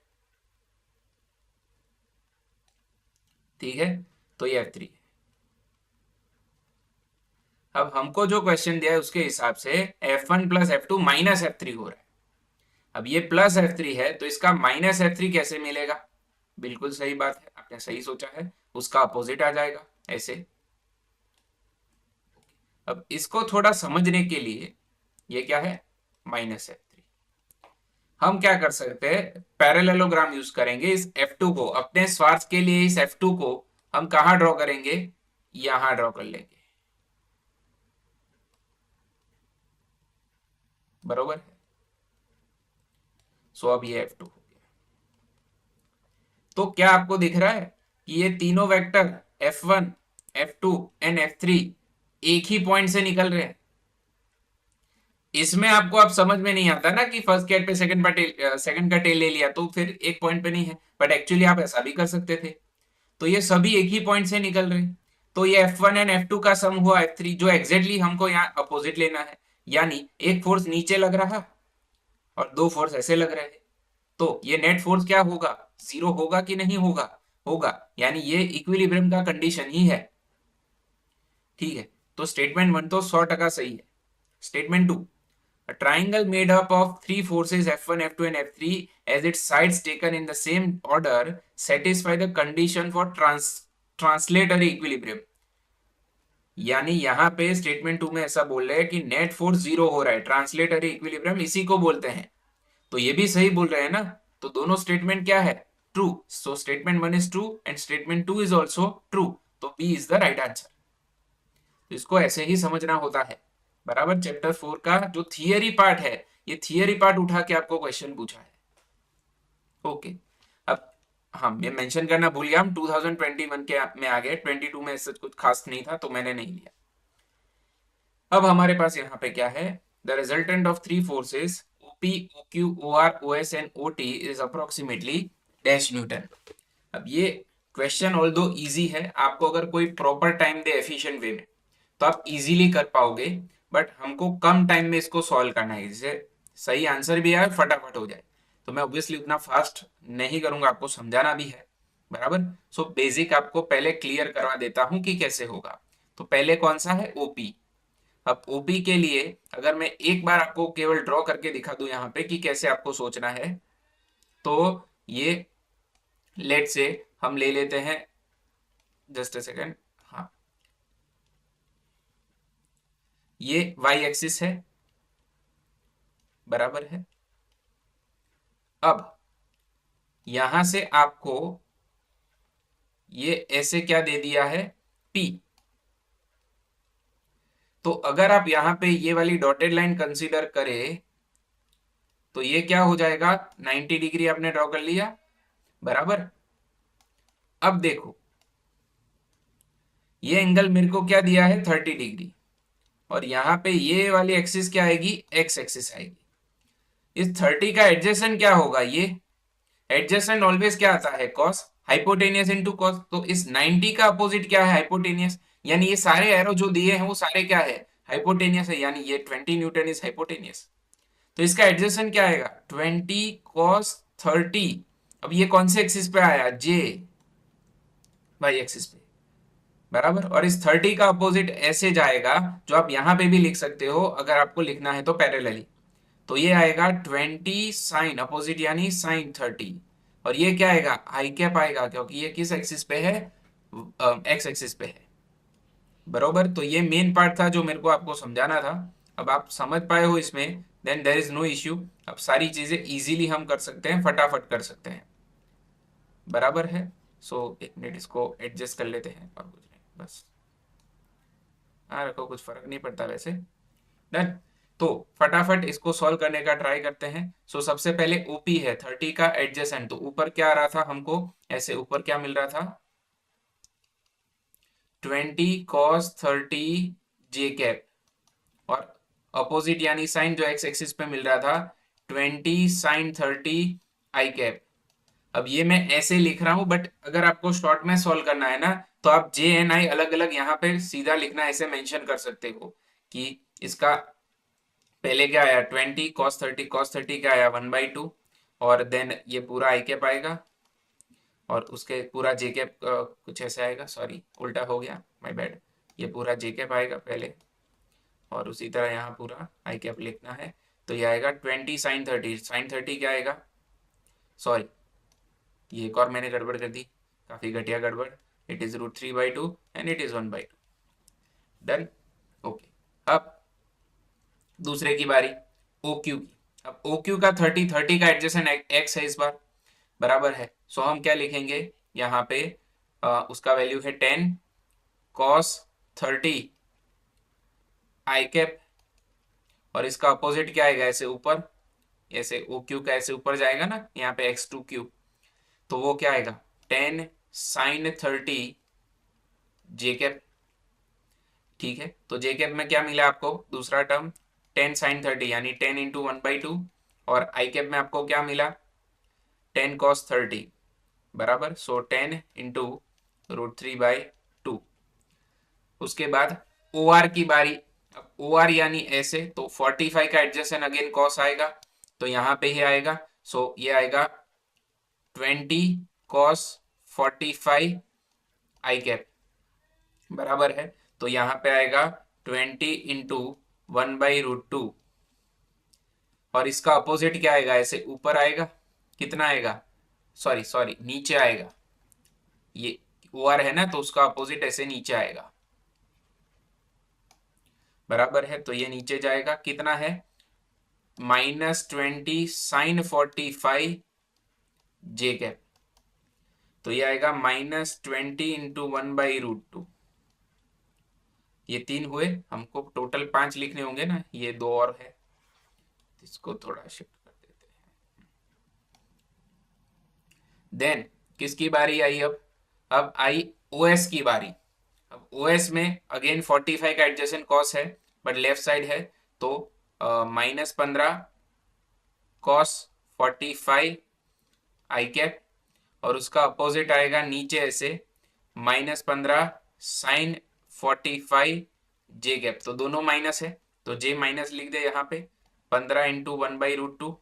ठीक है, तो ये F3। अब हमको जो क्वेश्चन दिया है उसके हिसाब से F1 plus F2 minus F3 हो रहा है। अब ये प्लस F3 है तो इसका माइनस F3 कैसे मिलेगा, बिल्कुल सही बात है, आपने सही सोचा है, उसका अपोजिट आ जाएगा ऐसे। अब इसको थोड़ा समझने के लिए, ये क्या है, माइनस F3, हम क्या कर सकते हैं, पैरेललोग्राम यूज करेंगे। इस F2 को अपने स्वार्थ के लिए, इस F2 को हम कहां ड्रॉ करेंगे, यहां ड्रॉ कर लेंगे, बरोबर है। सो अब ये F2 हो गया। तो क्या आपको दिख रहा है कि ये तीनों vector F1, F2 and F3 एक ही पॉइंट से निकल रहे हैं। इसमें आपको अब समझ में नहीं आता ना कि फर्स्ट कैट पे सेकंड का टेल ले लिया तो फिर एक पॉइंट पे नहीं है, बट एक्चुअली आप ऐसा भी कर सकते थे। तो ये सभी एक ही पॉइंट से निकल रहे हैं, तो ये F1 एंड F2 का सम हुआ F3, जो एग्जैक्टली हमको यहाँ अपोजिट लेना है, यानी एक फोर्स नीचे लग रहा और 2 फोर्स ऐसे लग रहे हैं, तो ये नेट फोर्स क्या होगा, 0 होगा कि नहीं होगा, होगा, यानी ये इक्विलिब्रियम का कंडीशन ही है। ठीक है, तो स्टेटमेंट 1 तो 100% सही है। Statement 2, a triangle made up of three forces F1, F2 and F3 as its sides taken in the same order satisfy the condition for translatory equilibrium। यानी यहाँ पे स्टेटमेंट 2 में ऐसा बोल रहे हैं कि नेट फोर्स 0 हो रहा है, ट्रांसलेटरी इक्विलिब्रियम इसी को बोलते हैं। तो ये भी सही बोल रहे हैं ना, तो दोनों स्टेटमेंट क्या है, true. So statement 1 is true and statement 2 is also true, तो B is the right answer. तो इसको ऐसे ही समझना होता है। बराबर, चैप्टर 4 का जो थियरी पार्ट है, ये थियरी पार्ट उठा के आपको क्वेश्चन पूछा है। ओके, अब हाँ, मैं मेंशन करना भूल गया, हम 2021 के में आ गए, 22 में ऐसा कुछ खास नहीं था तो मैंने नहीं लिया। अब हमारे पास यहाँ पे क्या है, the resultant of three forces OP, OQ, OR, OS and OT is approximately dash Newton. अब ये क्वेश्चन ऑल्दो इजी है, आपको अगर कोई प्रॉपर टाइम दे एफिशिएंट वे में तो आप इजीली कर पाओगे, बट हमको कम टाइम में इसको सॉल्व करना है, जिससे सही आंसर भी आए, फटाफट हो जाए। तो मैं ऑब्वियसली उतना फास्ट नहीं करूंगा, आपको समझाना भी है। बराबर, सो बेसिक आपको पहले क्लियर करवा देता हूं कि कैसे होगा। तो पहले कौन सा है, ओपी। अब ओपी के लिए अगर मैं एक बार आपको केवल ड्रॉ करके दिखा दूं यहाँ पे कि कैसे आपको सोचना है, तो ये लेट से हम ले लेते हैं, जस्ट अ सेकेंड, हाँ, ये वाई एक्सिस है। बराबर है, अब यहां से आपको ये ऐसे क्या दे दिया है, पी। तो अगर आप यहां पे ये वाली डॉटेड लाइन कंसीडर करें तो ये क्या हो जाएगा, 90 डिग्री आपने ड्रॉ कर लिया। बराबर, अब देखो ये एंगल मेरे को क्या दिया है, 30 डिग्री, और यहाँ पे ये वाली एक्सिस क्या आएगी, एक्स एक्सिस आएगी। इस 30 का एडजेसेंट क्या होगा, ये एडजेसेंट ऑलवेज क्या आता है, कॉस, हाइपोटेनियस इनटू कॉस। तो इस 90 का अपोजिट क्या है, हाइपोटेनियस, यानी ये सारे एरो जो दिए हैं वो सारे क्या है, हाइपोटेनियस है, यानी ये 20 न्यूटन इज हाइपोटेनियस। तो इसका एडजेसेंट क्या आएगा, 20 cos 30। अब ये कौन से एक्सिस पे आया, जे, वाई एक्सिस पे। बराबर, और इस 30 का अपोजिट ऐसे जाएगा, जो आप यहां पे भी लिख सकते हो अगर आपको लिखना है तो पैरेलली। तो ये आएगा 20 sin अपोजिट यानी sin 30, और ये क्या आएगा, आई कैप आएगा, क्योंकि ये किस एक्सिस पे है, एक्स एक्सिस पे है। बरोबर, तो ये मेन पार्ट था जो मेरे को आपको समझाना था। अब आप समझ पाए हो इसमें, then there is no issue. अब सारी चीजें इजीली हम कर सकते हैं, फटाफट कर सकते हैं। बराबर है, सो एक मिनट इसको एडजस्ट कर लेते हैं, और कुछ नहीं, बस। हाँ रखो, कुछ फर्क नहीं पड़ता वैसे। डन। तो फटाफट इसको सॉल्व करने का ट्राई करते हैं। सो सबसे पहले ओपी है 30 का एडजेसेंट, तो ऊपर क्या आ रहा था हमको, ऐसे ऊपर क्या मिल रहा था, 20 cos 30 जे कैप, और अपोजिट यानी साइन जो एक्स एक्सिस पे मिल रहा था, 20 sin 30 आई कैप। अब ये मैं ऐसे लिख रहा हूं, बट अगर आपको शॉर्ट में सॉल्व करना है ना, तो आप जे एन आई अलग अलग यहाँ पे सीधा लिखना, ऐसे मेंशन कर सकते हो कि इसका पहले क्या आया, 20 cos 30, cos 30 क्या आया, 1/2, और देन ये पूरा आई कैप आएगा, और उसके पूरा जे कैप कुछ ऐसे आएगा, सॉरी उल्टा हो गया, माय बैड। ये पूरा जे कैप आएगा पहले, और उसी तरह यहाँ पूरा आई कैप लिखना है। तो ये आएगा 20 sin 30, sin 30 क्या आएगा, सॉरी ये एक और मैंने गड़बड़ कर दी, काफी घटिया गड़बड़। It is √3/2 and it is 1/2। Done. Okay, अब दूसरे की बारी, ओ क्यू की। अब ओ क्यू का 30 का एक्स है इस बार। बराबर है, सो हम क्या लिखेंगे यहाँ पे, उसका वैल्यू है 10 cos 30 आई कैप, और इसका अपोजिट क्या आएगा, ऐसे ऊपर, ऐसे ओ क्यू का ऐसे ऊपर जाएगा ना, यहाँ पे x2 क्यू, तो वो क्या आएगा, 10 sin 30 जे कैप। ठीक है, तो जे कैप में क्या मिला आपको, दूसरा टर्म 10 sin 30 यानी 10 × 1/2, और आई कैप में आपको क्या मिला, 10 cos 30। बराबर, सो 10 × √3/2। उसके बाद ओ आर की बारी। अब ओ आर यानी ऐसे, तो 45 का एडजेसेंट अगेन कॉस आएगा, तो यहाँ पे ही आएगा, सो ये आएगा 20 cos 45 आई कैप। बराबर है, तो यहाँ पे आएगा 20 × 1/√2, और इसका अपोजिट क्या आएगा, ऐसे ऊपर आएगा, कितना आएगा, सॉरी सॉरी नीचे आएगा, ये ओ आर है ना, तो उसका अपोजिट ऐसे नीचे आएगा। बराबर है, तो ये नीचे जाएगा, कितना है -20 साइन 45 जे कैप। तो ये आएगा -20 इंटू 1/√2। ये 3 हुए, हमको टोटल 5 लिखने होंगे ना, ये 2 और है, इसको थोड़ा शिफ्ट कर देते हैं। देन किसकी बारी आई अब आई ओएस की बारी। अब ओएस में अगेन 45 का एडजेसेंट कॉस है, बट लेफ्ट साइड है, तो -15 कॉस 45 आई कैप, और उसका अपोजिट आएगा नीचे ऐसे -15 साइन 45 जे कैप। तो दोनों माइनस है, तो जे माइनस लिख दे यहाँ पे, 15 इंटू 1/√2,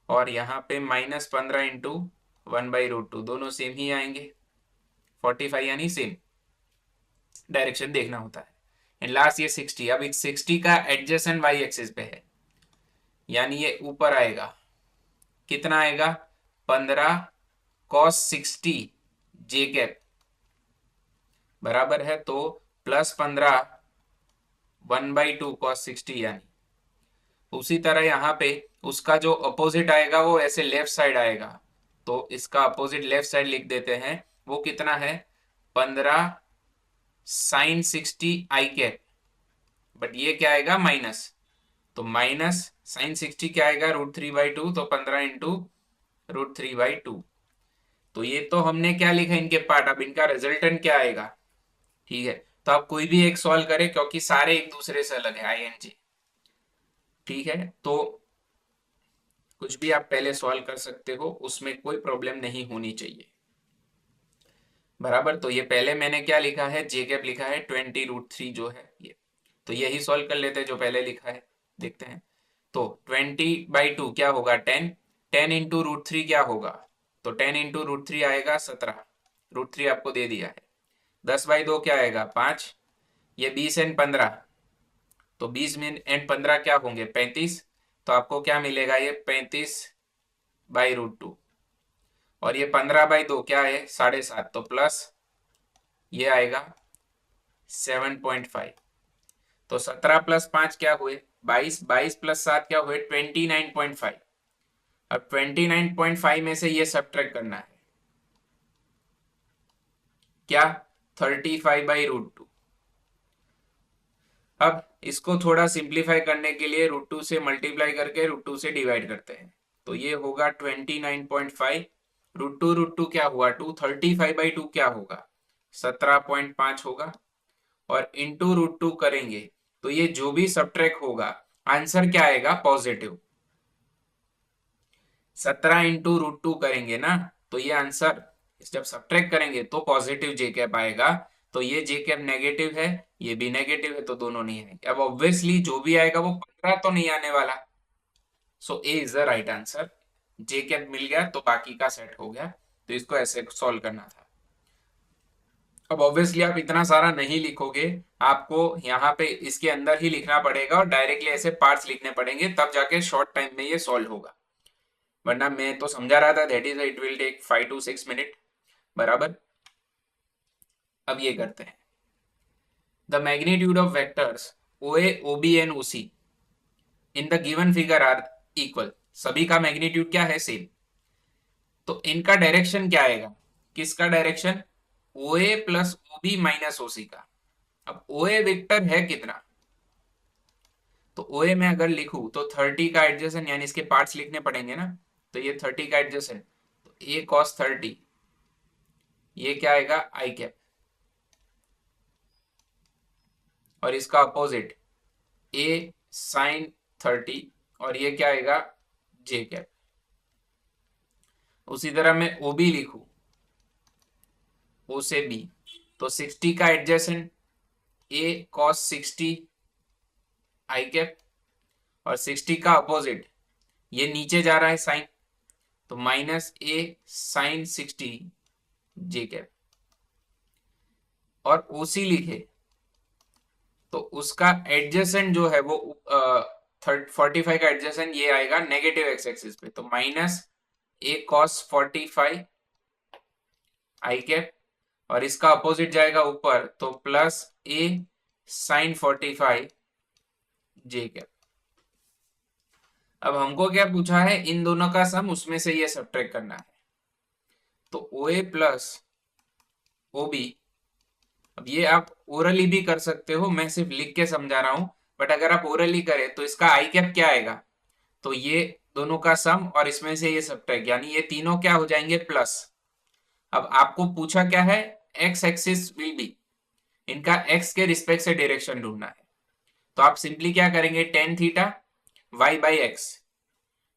और यहाँ पे -15 इंटू 1/√2, दोनों सेम ही आएंगे, 45 यानी सेम डायरेक्शन देखना होता है। एंड लास्ट ये 60। अब इस 60 का एडजेसेंट वाई एक्सिस पे है, यानी ये ऊपर आएगा, कितना आएगा, 15 कॉस 60 जे कैप बराबर है, तो +15 1/2 कॉस 60, यानी उसी तरह यहाँ पे उसका जो अपोजिट आएगा वो ऐसे लेफ्ट साइड आएगा, तो इसका अपोजिट लेफ्ट साइड लिख देते हैं, वो कितना है, 15 साइन 60 आई कैप, बट ये क्या आएगा माइनस, तो माइनस साइन 60 क्या आएगा, √3/2, तो 15 इंटू √3/2। तो ये तो हमने क्या लिखा इनके पार्ट, अब इनका रिजल्टेंट क्या आएगा। ठीक है, तो आप कोई भी एक सॉल्व करें, क्योंकि सारे एक दूसरे से अलग है आईएनजी। ठीक है, तो कुछ भी आप पहले सॉल्व कर सकते हो, उसमें कोई प्रॉब्लम नहीं होनी चाहिए, बराबर। तो ये पहले मैंने क्या लिखा है, जे कैप लिखा है 20√3 जो है ये, तो यही सॉल्व कर लेते हैं जो पहले लिखा है, देखते हैं। तो 20/2 क्या होगा, 10, 10 इंटू √3 क्या होगा, तो 10 इंटू √3 आएगा 17, √3 आपको दे दिया है। 10/2 क्या आएगा, 5, ये 20 एंड 15, तो 20 में एंड 15 क्या होंगे, 35, तो आपको क्या मिलेगा, ये 35/√2, और ये 15/2 क्या है, 7.5, तो प्लस ये आएगा 7.5, तो 17 + 5 क्या हुए, 22, 22 + 7 क्या हुए, 29.5। अब 29.5 में से ये सब्ट्रैक्ट करना है, क्या, 35/√2। अब इसको थोड़ा सिंप्लीफाई करने के लिए √2 से मल्टीप्लाई करके √2 से डिवाइड करते हैं, तो ये होगा 29.5, √2 क्या हुआ 2, 35/2 क्या होगा 17.5 होगा, और इंटू √2 करेंगे, तो ये जो भी सब्ट्रैक्ट होगा आंसर क्या आएगा, पॉजिटिव। 17 इंटू √2 करेंगे ना, तो ये आंसर जब सब्ट्रैक्ट करेंगे तो पॉजिटिव जे कैप आएगा, तो ये जे कैप नेगेटिव है, ये भी नेगेटिव है, तो दोनों नहीं आएंगे। अब ऑब्वियसली जो भी आएगा वो 15 तो नहीं आने वाला, so A is the right answer. J cap मिल गया तो बाकी का सेट हो गया, तो इसको ऐसे सॉल्व करना था। अब ऑब्वियसली आप इतना सारा नहीं लिखोगे, आपको यहाँ पे इसके अंदर ही लिखना पड़ेगा और डायरेक्टली ऐसे पार्ट्स लिखने पड़ेंगे, तब जाके शॉर्ट टाइम में ये सॉल्व होगा, वरना मैं तो समझा रहा था that is it will take 5 to 6 minute, बराबर। अब ये करते हैं, the magnitude of vectors OA OB and OC in the given figure are equal. सभी का मैग्नीट्यूड क्या है, सेम, तो इनका डायरेक्शन क्या आएगा, किसका डायरेक्शन, OA + OB - OC का। अब OA वेक्टर है कितना, तो OA में अगर लिखूं तो 30 का एडजेसेंट, यानी इसके पार्ट्स लिखने पड़ेंगे ना, तो ये 30 का एडजेसेंट, तो A cos 30, ये क्या आएगा, आई कैप, और इसका अपोजिट A sin 30, और ये क्या आएगा, जे कैप। उसी तरह मैं OB लिखूं, O से B, तो 60 का adjacent A cos 60 I cap, और 60 का अपोजिट ये नीचे जा रहा है साइन, तो -A sin 60 जे कैप, और OC लिखे तो उसका एडजेसेंट जो है वो 45 का एडजेसेंट ये आएगा नेगेटिव एक्स एक्सिस पे, तो -A cos 45 आई कैप, और इसका अपोजिट जाएगा ऊपर, तो +A sin 45 जे कैप। अब हमको क्या पूछा है, इन दोनों का सम, उसमें से ये सब्ट्रैक्ट करना है। तो ओ ए प्लस ओ बी, अब ये आप ओरली भी कर सकते हो, मैं सिर्फ लिख के समझा रहा हूं, बट अगर आप ओरली करें तो इसका आई कैप क्या आएगा, तो ये दोनों का सम और इसमें से ये सब्ट्रैक्ट, यानी ये तीनों क्या हो जाएंगे, प्लस। अब आपको पूछा क्या है, एक्स एक्सिस विल बी, इनका एक्स के रिस्पेक्ट से डायरेक्शन ढूंढना है। तो आप सिंपली क्या करेंगे, tan theta Y by X.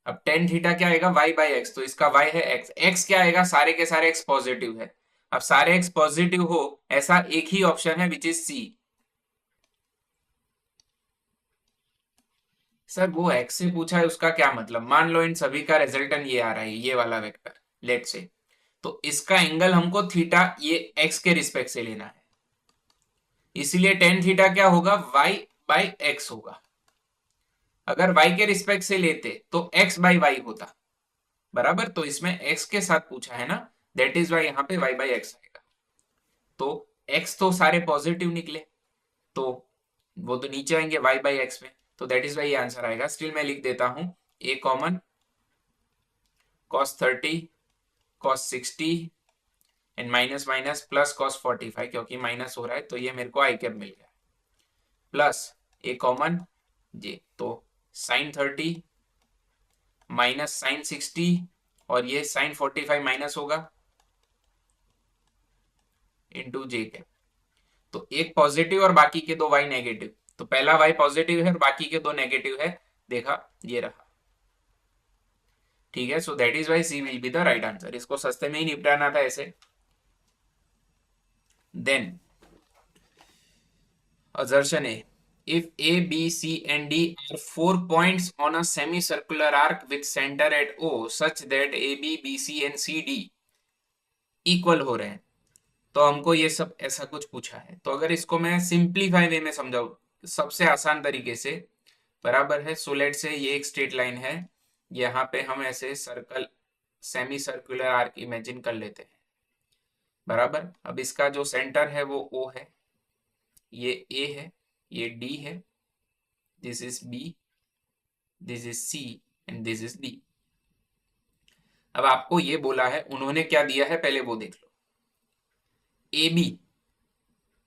अब टेन थीटा क्या आएगा, वाई बाई एक्स, तो इसका वाई है एक्स, एक्स क्या आएगा, सारे के सारे एक्स पॉजिटिव है। अब सारे एक्स पॉजिटिव हो ऐसा एक ही ऑप्शन है, विच इज सी। सर वो एक्स से पूछा है, उसका क्या मतलब, मान लो इन सभी का रिजल्टेंट ये आ रहा है, ये वाला वेक्टर, लेट से, तो इसका एंगल हमको थीटा ये एक्स के रिस्पेक्ट से लेना है, इसीलिए टेन थीटा क्या होगा, वाई बाई एक्स होगा। अगर वाई के रिस्पेक्ट से लेते तो एक्स बाई वाई होता, बराबर, तो इसमें एक्स के साथ पूछा है ना, दैट इज वाई यहाँ पे वाई बाई एक्स आएगा। तो एक्स तो सारे पॉजिटिव निकले, तो वो तो नीचे आएंगे वाई बाई एक्स में, तो दैट इज वाई ये आंसर आएगा। स्टिल मैं लिख देता हूं, A common cos 30 cos 60 and minus minus plus cos 45, क्योंकि माइनस हो रहा है तो ये मेरे को आई कैप मिल गया, प्लस ए कॉमन जे, तो साइन 30 माइनस साइन 60, और ये साइन 45 माइनस होगा इंटू जे कैप। तो एक पॉजिटिव और बाकी के दो वाई नेगेटिव, तो पहला वाई पॉजिटिव है और बाकी के दो नेगेटिव है, देखा ये रहा, ठीक है। So that is why C will be the right answer, इसको सस्ते में ही निपटाना था ऐसे। Then assertion A, if A, B, C and D are 4 points on a semicircular arc with center at O such that AB, BC and CD equal हो रहे हैं, तो हमको ये सब ऐसा कुछ पूछा है। तो अगर इसको मैं सिंप्लीफाई वे में समझाऊं, सबसे आसान तरीके से, बराबर है, सो लेट से ये एक स्ट्रेट लाइन है, यहाँ पे हम ऐसे circle semi circular arc imagine कर लेते हैं, बराबर। अब इसका जो सेंटर है वो O है, ये A है, ये D है, this is B, this is C and this is D। अब आपको ये बोला है, उन्होंने क्या दिया है पहले वो देख लो, AB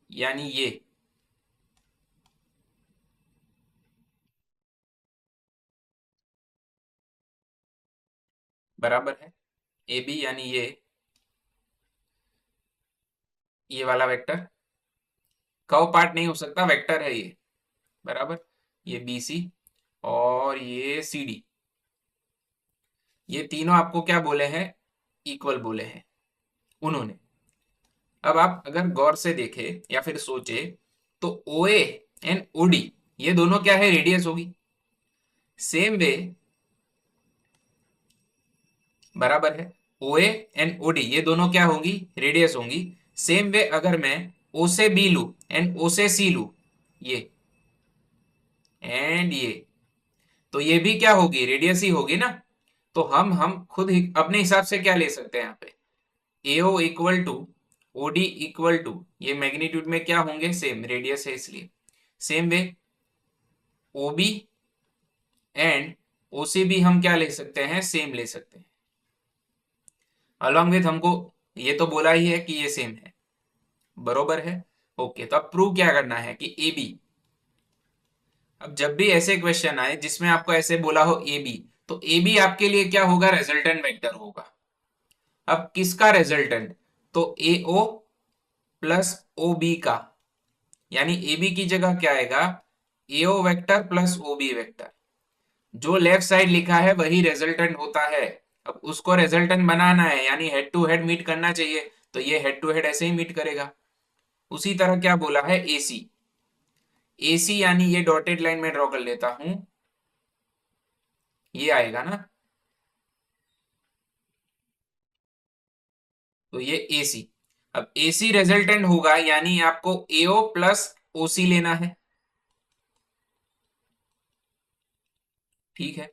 यानी ये, बराबर है, AB यानी ये वाला वेक्टर, कर्व पार्ट नहीं हो सकता, वेक्टर है ये, बराबर, ये BC और ये CD, ये तीनों आपको क्या बोले हैं, इक्वल बोले हैं उन्होंने। अब आप अगर गौर से देखें या फिर सोचे, तो OA एंड OD ये दोनों क्या है, रेडियस होगी, सेम वे, बराबर है, OA एंड OD ये दोनों क्या होंगी, रेडियस होंगी। सेम वे अगर मैं O से B लू एंड O से C लू, ये एंड ये, तो ये भी क्या होगी, रेडियस ही होगी ना। तो हम खुद ही अपने हिसाब से क्या ले सकते हैं, यहाँ पे AO equal to OD equal to, ये मैग्नीट्यूड में क्या होंगे, सेम, रेडियस है इसलिए। Same way OB and OC भी हम क्या ले सकते हैं, सेम ले सकते हैं, अलॉन्ग विथ हमको ये तो बोला ही है कि ये सेम है, बरोबर है। ओके, तो अब प्रूव क्या करना है कि AB, अब जब भी ऐसे क्वेश्चन आए जिसमें आपको ऐसे बोला हो AB, तो AB आपके लिए क्या होगा, रिजल्टेंट वेक्टर होगा। अब किसका रिजल्टेंट, तो AO प्लस OB का, यानी AB की जगह क्या आएगा, AO vector plus OB vector, जो लेफ्ट साइड लिखा है वही रिजल्टेंट होता है। अब उसको रिजल्टेंट बनाना है, यानी हेड टू हेड मीट करना चाहिए, तो ये हेड टू हेड ऐसे ही मीट करेगा। उसी तरह क्या बोला है, AC, AC यानी ये डॉटेड लाइन में ड्रॉ कर लेता हूं, ये आएगा ना, तो ये AC। अब AC रिजल्टेंट होगा, यानी आपको AO प्लस OC लेना है, ठीक है।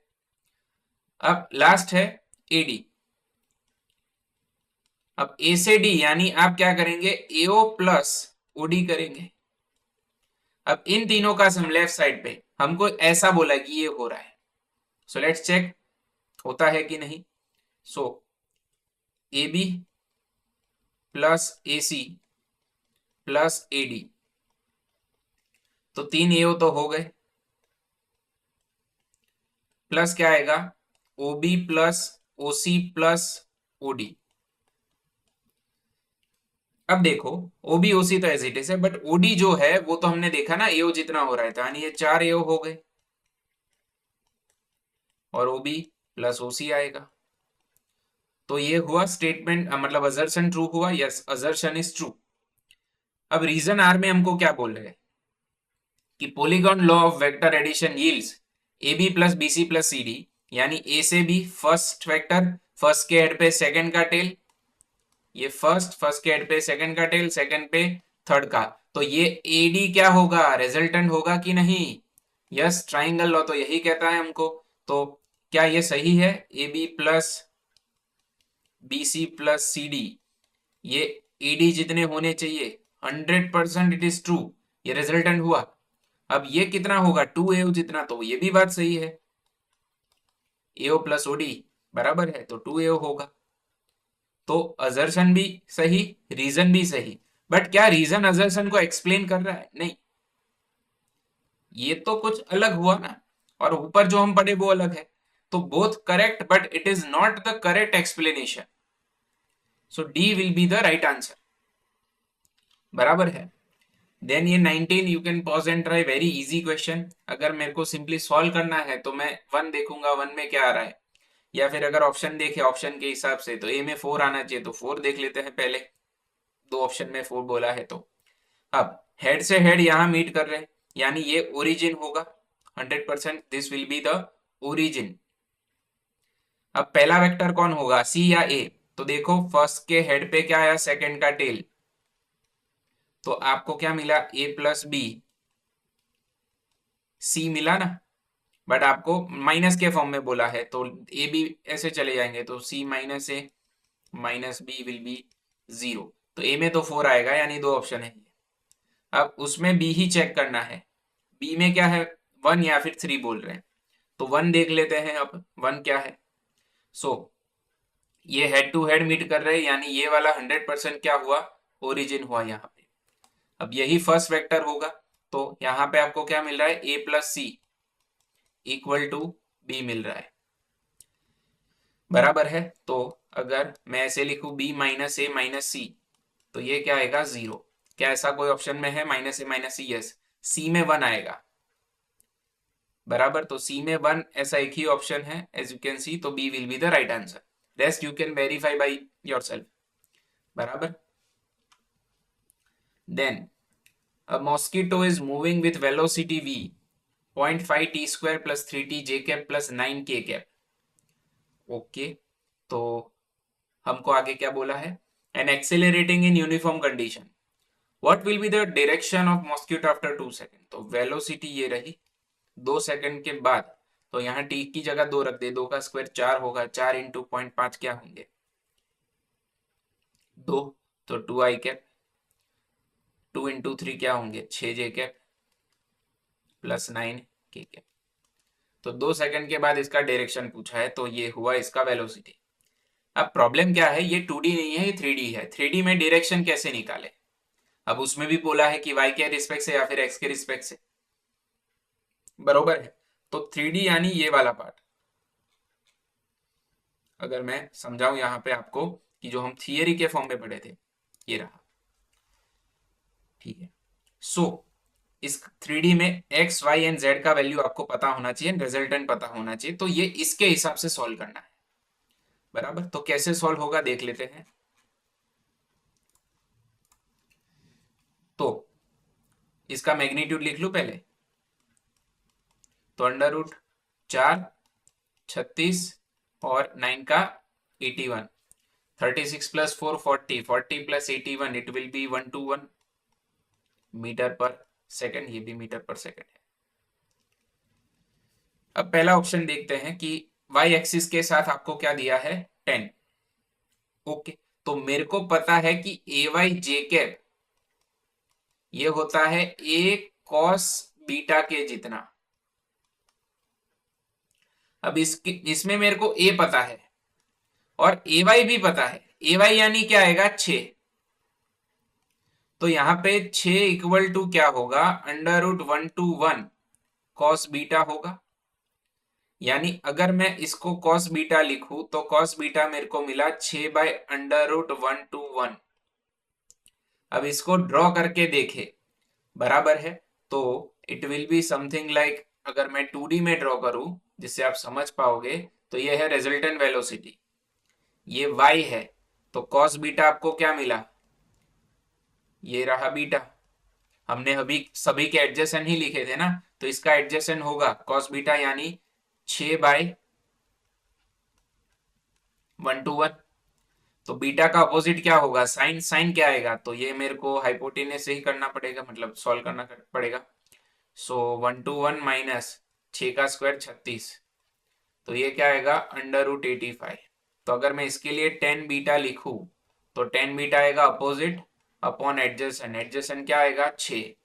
अब लास्ट है AD, अब A से D यानी आप क्या करेंगे, AO प्लस OD करेंगे। अब इन तीनों का सम लेफ्ट साइड पे हमको ऐसा बोला कि ये हो रहा है, सो लेट्स चेक होता है कि नहीं। So A B plus A C plus A D, तो 3 AO तो हो गए, प्लस क्या आएगा O B plus O C plus O D. अब देखो ओबी ओसी तो एज इट इज है, बट ओडी जो है वो तो हमने देखा ना एओ जितना हो रहा है, तो यानी ये 4 AO हो गए, और ओबी प्लस ओसी आएगा। तो ये हुआ स्टेटमेंट, मतलब अजर्शन ट्रू हुआ। Yes, assertion is true. अब रीजन आर में हमको क्या बोल रहे हैं कि polygon law of vector addition yields A B plus B C plus C D, यानी ए से बी फर्स्ट वेक्टर, फर्स्ट के हेड पे सेकंड का टेल, ये फर्स्ट के हेड पे सेकंड का टेल, सेकंड पे थर्ड का, तो ये एडी क्या होगा, रिजल्टेंट होगा कि नहीं। यस, ट्राइंगल लॉ तो यही कहता है हमको। तो क्या ये सही है, A B plus B C plus C D, ये एडी जितने होने चाहिए, 100% इट इज ट्रू, ये रिजल्टेंट हुआ। अब ये कितना होगा, 2 AO जितना, तो ये भी बात सही है, एओ प्लस ओडी बराबर है, तो 2 AO होगा। तो अजर्शन भी सही, रीजन भी सही, बट क्या रीजन अजर्शन को एक्सप्लेन कर रहा है, नहीं, ये तो कुछ अलग हुआ ना, और ऊपर जो हम पढ़े वो अलग है। तो both correct, but it is not the correct explanation. So D will be the right answer, बराबर है। देन ये 19 you can pause and try, very easy question. अगर मेरे को सिंपली सॉल्व करना है तो मैं 1 देखूंगा 1 में क्या आ रहा है, या फिर अगर ऑप्शन देखे ऑप्शन के हिसाब से तो ए में 4 आना चाहिए, तो 4 देख लेते हैं पहले, दो ऑप्शन में 4 बोला है तो। अब हेड से हेड यहां मीट कर रहे हैं, यानी ये ओरिजिन होगा, 100% this will be the origin. अब पहला वेक्टर कौन होगा, सी या ए, तो देखो फर्स्ट के हेड पे क्या आया, सेकंड का टेल, तो आपको क्या मिला, ए प्लस बी सी मिला ना, बट आपको माइनस के फॉर्म में बोला है, तो ए बी ऐसे चले जाएंगे, तो C minus A minus B will be 0। तो ए में तो 4 आएगा, यानी दो ऑप्शन है। अब उसमें बी ही चेक करना है, बी में क्या है, 1 या फिर 3 बोल रहे हैं, तो 1 देख लेते हैं। अब 1 क्या है, सो ये हेड टू हेड मीट कर रहे हैं, यानी ये वाला 100% क्या हुआ, ओरिजिन हुआ यहाँ पे। अब यही फर्स्ट वेक्टर होगा, तो यहाँ पे आपको क्या मिल रहा है, A plus C equal to B मिल रहा है, बराबर है। तो अगर मैं ऐसे लिखूं B minus A minus C, तो ये क्या आएगा, 0। क्या ऐसा कोई ऑप्शन में है minus A minus C, yes. सी में 1 आएगा, बराबर, तो सी में 1 ऐसा एक ही ऑप्शन है एज यू कैन सी, तो B will be the right answer. Rest you can verify by yourself, बराबर। Then a mosquito is moving with velocity v 0.5 t square plus 3t j cap plus 9 k cap। Okay, तो हमको आगे क्या बोला है, an accelerating in uniform condition, what will be the direction of mosquito after 2 second. तो वेलोसिटी ये रही 2 सेकेंड के बाद, तो यहाँ टी की जगह 2 रख दे, 2 का स्क्वायर 4 होगा, 4 इंटू 0.5 क्या होंगे, 2, तो 2 i कैप, 2 इंटू 3 क्या होंगे, 6 जे कैप प्लस 9 के कैप। तो 2 सेकंड के बाद इसका डायरेक्शन पूछा है, तो ये हुआ इसका वेलोसिटी। अब प्रॉब्लम क्या है, ये 2D नहीं है, ये 3D है। 3D में डायरेक्शन कैसे निकाले, अब उसमें भी बोला है कि y के रिस्पेक्ट से या फिर x के रिस्पेक्ट से, बरोबर है। तो 3D यानी ये वाला पार्ट, अगर मैं समझाऊं यहाँ पे आपको कि जो हम थियरी के फॉर्म में पढ़े थे, ये रहा, ठीक है। सो इस 3D में x y एंड z का वैल्यू आपको पता होना चाहिए, रिजल्टेंट पता होना चाहिए, तो ये इसके हिसाब से सॉल्व करना है, बराबर। तो कैसे सॉल्व होगा देख लेते हैं। तो इसका मैग्नीट्यूड लिख लूं पहले, तो अंडर रूट 4 36 और 9 का 81, 36 plus 4 40, 40 plus 81 it will be 121 metre per second, ये भी मीटर पर सेकेंड है। अब पहला ऑप्शन देखते हैं कि y एक्सिस के साथ आपको क्या दिया है, 10। ओके, तो मेरे को पता है कि ए वाई जे कैप ये होता है a cos बीटा के जितना। अब इसमें मेरे को ए पता है और ए वाई भी पता है। ए वाई यानी क्या आएगा, 6। तो यहाँ पे 6 इक्वल टू क्या होगा, √1 to 1 कॉस बीटा होगा। यानी अगर मैं इसको कॉस बीटा लिखूं तो कॉस बीटा मेरे को मिला 6/√1 to 1। अब इसको ड्रॉ करके देखे, बराबर है, तो it will be something like, अगर मैं 2D में ड्रॉ करूं जिससे आप समझ पाओगे, तो ये है रिजल्टेंट वेलोसिटी, ये y है। तो कॉस बीटा आपको क्या मिला, ये रहा बीटा। हमने अभी सभी के एडजेसेंट ही लिखे थे ना, तो इसका एडजेसेंट होगा कॉस बीटा यानी 6/1 to 1। तो बीटा का अपोजिट क्या होगा, साइन। साइन क्या आएगा, तो ये मेरे को हाइपोटेनस से ही करना पड़ेगा, मतलब सॉल्व करना पड़ेगा। सो 1 to 1 माइनस 6 का स्क्वायर 36, तो ये क्या आएगा, √85। तो अगर मैं इसके लिए 10 बीटा लिखूं तो 10 बीटा आएगा अपोजिट अपॉन एडजेसेंट। एडजेसेंट क्या आएगा, 6।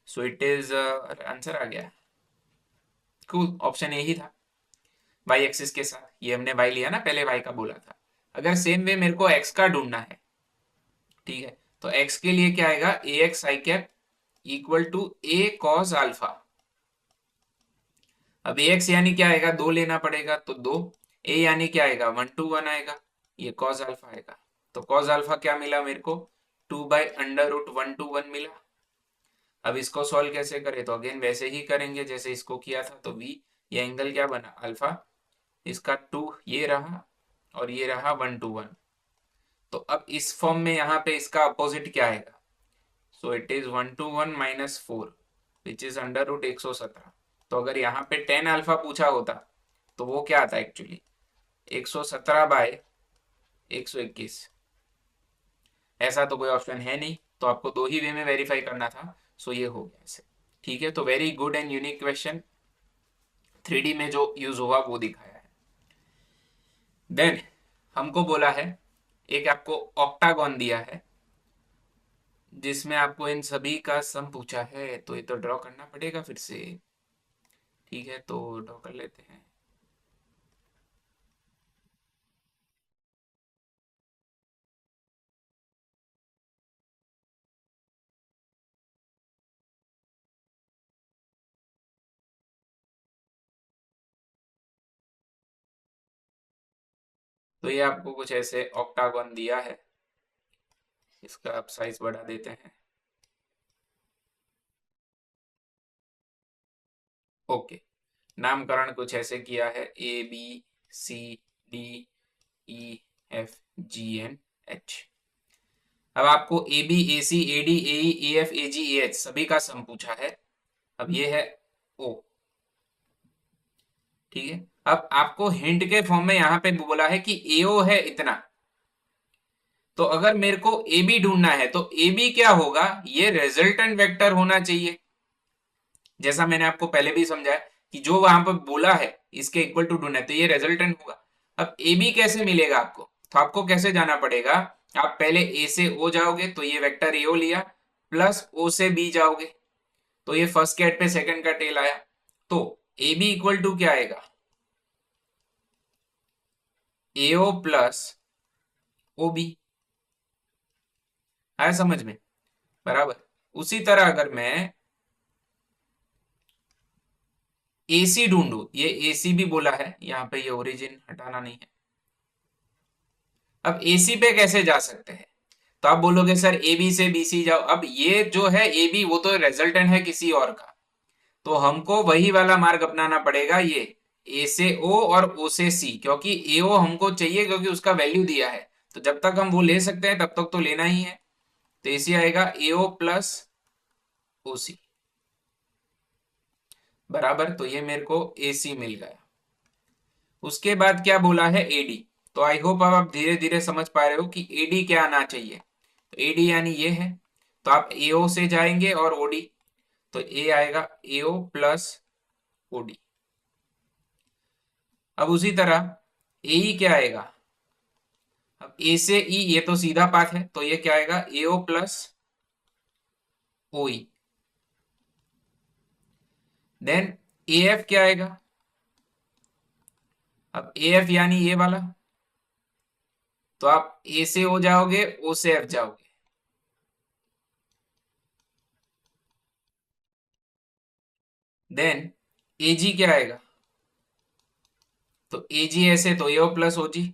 सो इट इज, आंसर आ गया। कूल, ऑप्शन ए ही था। वाई एक्सिस के साथ, ये हमने वाई लिया ना, पहले वाई का बोला था। अगर सेम वे मेरे को एक्स का ढूंढना है, ठीक है, तो एक्स के लिए क्या आएगा, A X I cap equal to A cos alpha. अब ए एक्स यानी क्या आएगा, 2 लेना पड़ेगा, तो 2। ए यानी क्या आएगा, 1 to 1 आएगा, ये कॉस अल्फा आएगा। तो कॉस अल्फा क्या मिला मेरे को, 2/√1 to 1 मिला। अब इसको सॉल्व कैसे करें, तो अगेन वैसे ही करेंगे जैसे इसको किया था। तो वी, ये एंगल क्या बना, अल्फा, इसका 2 ये रहा और ये रहा 1 to 1। तो अब इस फॉर्म में यहाँ पे इसका अपोजिट क्या आएगा, so it is 1 to 1 minus 4 which is √117। तो अगर यहाँ पे 10 अल्फा पूछा होता तो वो क्या आता एक्चुअली, 117/121। ऐसा तो कोई ऑप्शन है नहीं, तो आपको 2 ही वे में वेरीफाई करना था। सो ये हो गया ऐसे, ठीक है। तो very good and unique question, 3D में जो यूज हुआ वो दिखाया है। देन हमको बोला है, एक आपको ऑक्टागॉन दिया है जिसमें आपको इन सभी का सम पूछा है, तो ये तो ड्रॉ करना पड़ेगा फिर से। ठीक है, तो ड्रॉ कर लेते हैं। तो ये आपको कुछ ऐसे ऑक्टागॉन दिया है, इसका आप साइज बढ़ा देते हैं। ओके, नामकरण कुछ ऐसे किया है, ABCDEFGNH। अब आपको AB AC AD AE AF AG AH सभी का सम पूछा है। अब ये है O, ठीक है। अब आपको हिंट के फॉर्म में यहाँ पे बोला है कि AO है इतना, तो अगर मेरे को AB ढूंढना है तो AB क्या होगा, ये रिजल्टेंट वेक्टर होना चाहिए। जैसा मैंने आपको पहले भी समझाया कि जो वहां पर बोला है इसके इक्वल टू ढूंढना है, तो ये रिजल्टेंट होगा। अब ए बी कैसे मिलेगा आपको, तो आपको कैसे जाना पड़ेगा, आप पहले ए से ओ जाओगे तो ये वेक्टर एओ लिया, प्लस ओ से बी जाओगे तो ये फर्स्ट कैट पे सेकंड का टेल आया। तो ए बी इक्वल टू क्या आएगा, एओ प्लस ओ बी। आया समझ में, बराबर। उसी तरह अगर मैं एसी ढूंढू, ये एसी भी बोला है यहाँ पे, ये ओरिजिन हटाना नहीं है। अब एसी पे कैसे जा सकते हैं, तो आप बोलोगे सर ए बी से बी सी जाओ। अब ये जो है ए बी वो तो रिजल्टेंट है किसी और का, तो हमको वही वाला मार्ग अपनाना पड़ेगा, ये ए से ओ और ओ से सी, क्योंकि ए ओ हमको चाहिए क्योंकि उसका वैल्यू दिया है। तो जब तक हम वो ले सकते हैं तब तक तो लेना ही है। तो एसी आएगा ए ओ प्लस ओ सी, बराबर। तो ये मेरे को ए सी मिल गया। उसके बाद क्या बोला है, एडी। तो आई होप अब आप धीरे धीरे समझ पा रहे हो कि एडी क्या आना चाहिए। तो एडी यानी ये है, तो आप एओ से जाएंगे और ओडी, तो ए आएगा एओ प्लस ओडी। अब उसी तरह एई क्या आएगा, अब ए से ई ये तो सीधा पाथ है, तो ये क्या आएगा, एओ प्लस ओई। देन एएफ क्या आएगा, अब ए एफ यानी ये वाला, तो आप ए से ओ जाओगे, ओ से एफ जाओगे। देन ए जी क्या आएगा, तो ए जी ऐसे तो A O plus O G,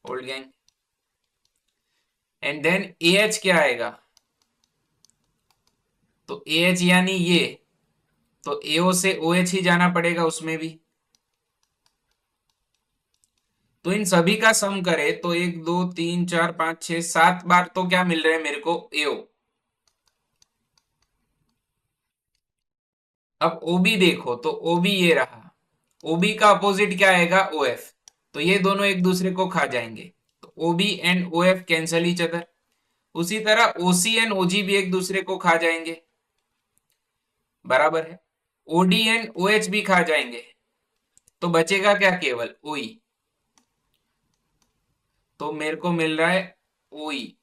old gang. And then A H क्या आएगा, तो ए एच यानी ये, तो एओ से ओ एच ही जाना पड़ेगा उसमें भी। तो इन सभी का सम करे तो 1 2 3 4 5 6 7 बार तो क्या मिल रहा है मेरे को, एओ। अब ओबी देखो तो ओबी ये रहा, ओबी का अपोजिट क्या आएगा, ओ एफ। तो ये दोनों एक दूसरे को खा जाएंगे, तो OB and O F cancel each other. उसी तरह ओसी एंड ओजी भी एक दूसरे को खा जाएंगे, बराबर है। ओडी एंड ओ एच भी खा जाएंगे, तो बचेगा क्या, केवल ओई। तो मेरे को मिल रहा है ओई।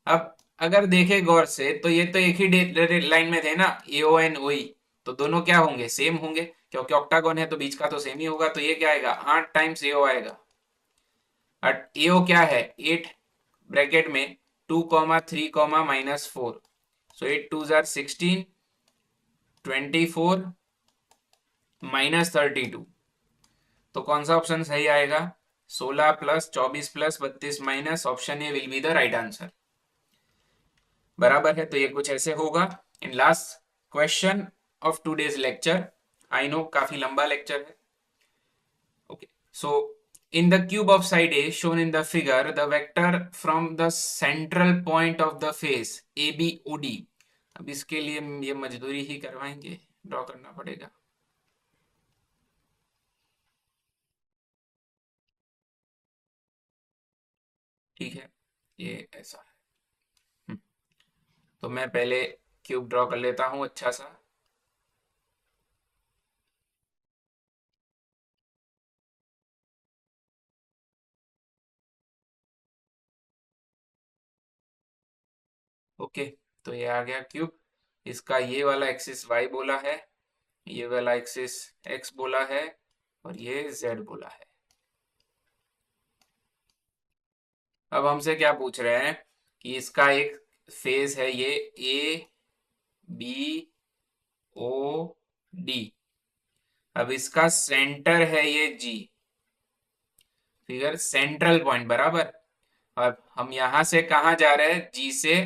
अब अगर देखे गौर से तो ये तो एक ही लाइन में थे ना, एओ एन ओई। तो दोनों क्या होंगे, सेम होंगे, क्योंकि ऑक्टागोन है तो बीच का तो सेम ही होगा। तो ये क्या आएगा, 8 टाइम्स एओ आएगा। एओ क्या है, 8 ब्रैकेट में 2 3 सो 8 2 16, 24 -32। तो कौन सा ऑप्शन सही आएगा, 16 + 24 + 32 minus, option A will be the right answer, बराबर है। तो ये कुछ ऐसे होगा। In last question of today's lecture, I know काफी लंबा लेक्चर है, okay. So in the cube of side A shown in the figure, the vector from the central point of the face ABOD। अब इसके लिए ये मजदूरी ही करवाएंगे, ड्रॉ करना पड़ेगा। ठीक है, ये ऐसा है। हम्म, तो मैं पहले क्यूब ड्रॉ कर लेता हूं अच्छा सा। ओके, तो ये आ गया क्यूब। इसका ये वाला एक्सिस वाई बोला है, ये वाला एक्सिस एक्स बोला है, और ये जेड बोला है। अब हमसे क्या पूछ रहे हैं कि इसका एक फेस है ये ए बी ओ डी। अब इसका सेंटर है ये जी, फिगर सेंट्रल पॉइंट, बराबर। अब हम यहां से कहा जा रहे हैं, जी से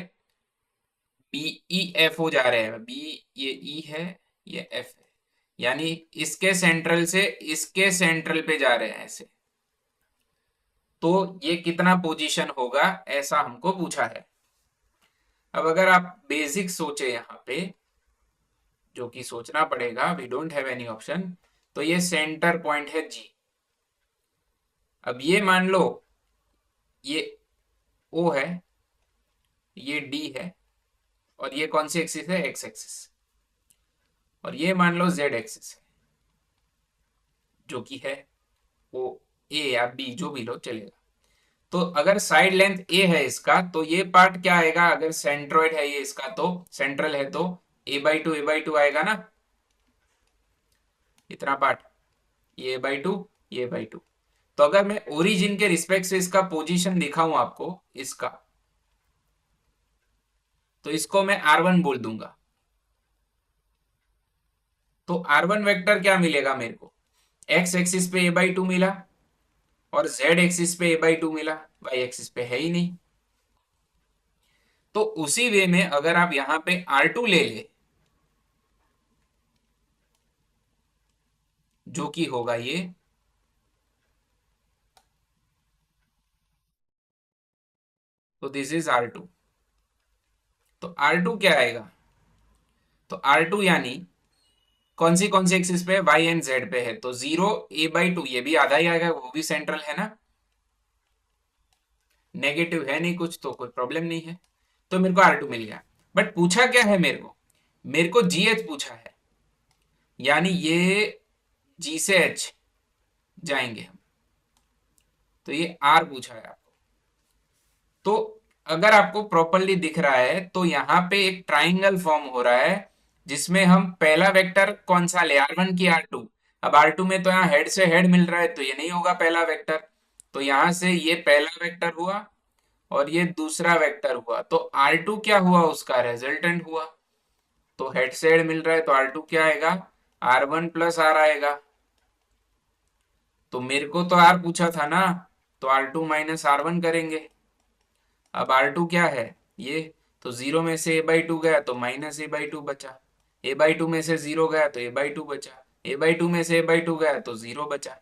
बी ई एफ हो जा रहे हैं। बी, ये ई है, ये एफ है, यानी इसके सेंट्रल से इसके सेंट्रल पे जा रहे हैं ऐसे। तो ये कितना पोजीशन होगा, ऐसा हमको पूछा है। अब अगर आप बेसिक सोचे यहाँ पे, जो कि सोचना पड़ेगा, we don't have any option, तो ये सेंटर पॉइंट है जी। अब ये मान लो ये ओ है, ये डी है, और ये कौन सी एक्सिस है, एक्स एक्सिस। और ये मान लो जेड एक्सिस है, जो कि है ओ ए या बी, जो भी लो चलेगा। तो अगर साइड लेंथ ए है इसका, तो ये पार्ट क्या आएगा, अगर सेंट्रोइड है ये इसका, तो सेंट्रल है तो ए बाई टू आएगा ना, इतना पार्ट, ये ए बाई टू, ये बाई टू। तो अगर मैं ओरिजिन के रिस्पेक्ट से इसका पोजीशन दिखाऊं आपको, इसका, तो इसको मैं R1 बोल दूंगा। तो R1 वेक्टर क्या मिलेगा मेरे को, एक्स एक्सिस पे ए बाई टू मिला, और जेड एक्सिस पे ए बाई टू मिला, वाई एक्सिस पे है ही नहीं। तो उसी वे में अगर आप यहां पे R2 ले ले, जो कि होगा ये, तो दिस इज R2। तो R2 क्या आएगा, तो R2 यानी कौन सी एक्सिस पे है, वाई एंड जेड पे है, तो 0 a/2, ये भी आधा ही आएगा, वो भी सेंट्रल है ना, नेगेटिव है नहीं कुछ, तो कोई प्रॉब्लम नहीं है। तो मेरे को R2 मिल गया। बट पूछा क्या है मेरे को GH पूछा है, यानी ये G से H जाएंगे हम, तो ये R पूछा है आपको। तो अगर आपको प्रॉपरली दिख रहा है, तो यहां पे एक ट्राइंगल फॉर्म हो रहा है, जिसमें हम पहला वेक्टर कौन सा ले, R1 की R2। अब R2 में तो यहाँ हेड से हेड मिल रहा है, तो ये नहीं होगा पहला वेक्टर। तो यहां से ये पहला वेक्टर हुआ और ये दूसरा वेक्टर हुआ, तो R2 क्या हुआ, उसका रिजल्टेंट हुआ। तो हेड से हेड मिल रहा है, तो R2 क्या आएगा, R1 प्लस R आएगा। तो मेरे को तो R पूछा था ना, तो R2 माइनस R1 करेंगे। अब R2 क्या है, ये, तो जीरो में से a/2 गया तो माइनस a/2 बचा। a/2 में से जीरो गया तो a/2 बचा। a/2 में से a/2 गया तो जीरो बचा।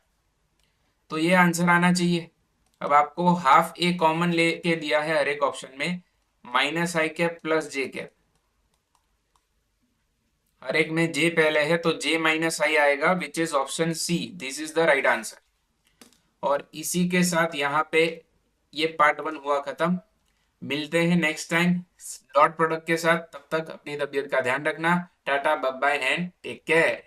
तो ये आंसर आना चाहिए। अब आपको हाफ ए कॉमन लेके दिया है हर एक ऑप्शन में, माइनस आई कैप प्लस जे कैप। हर एक में जे पहले है तो जे माइनस आई आएगा, which is option C, this is the right answer. और इसी के साथ यहाँ पे ये पार्ट वन हुआ खत्म। मिलते हैं नेक्स्ट टाइम डॉट प्रोडक्ट के साथ, तब तक अपनी तबीयत का ध्यान रखना। टाटा bye bye and take care.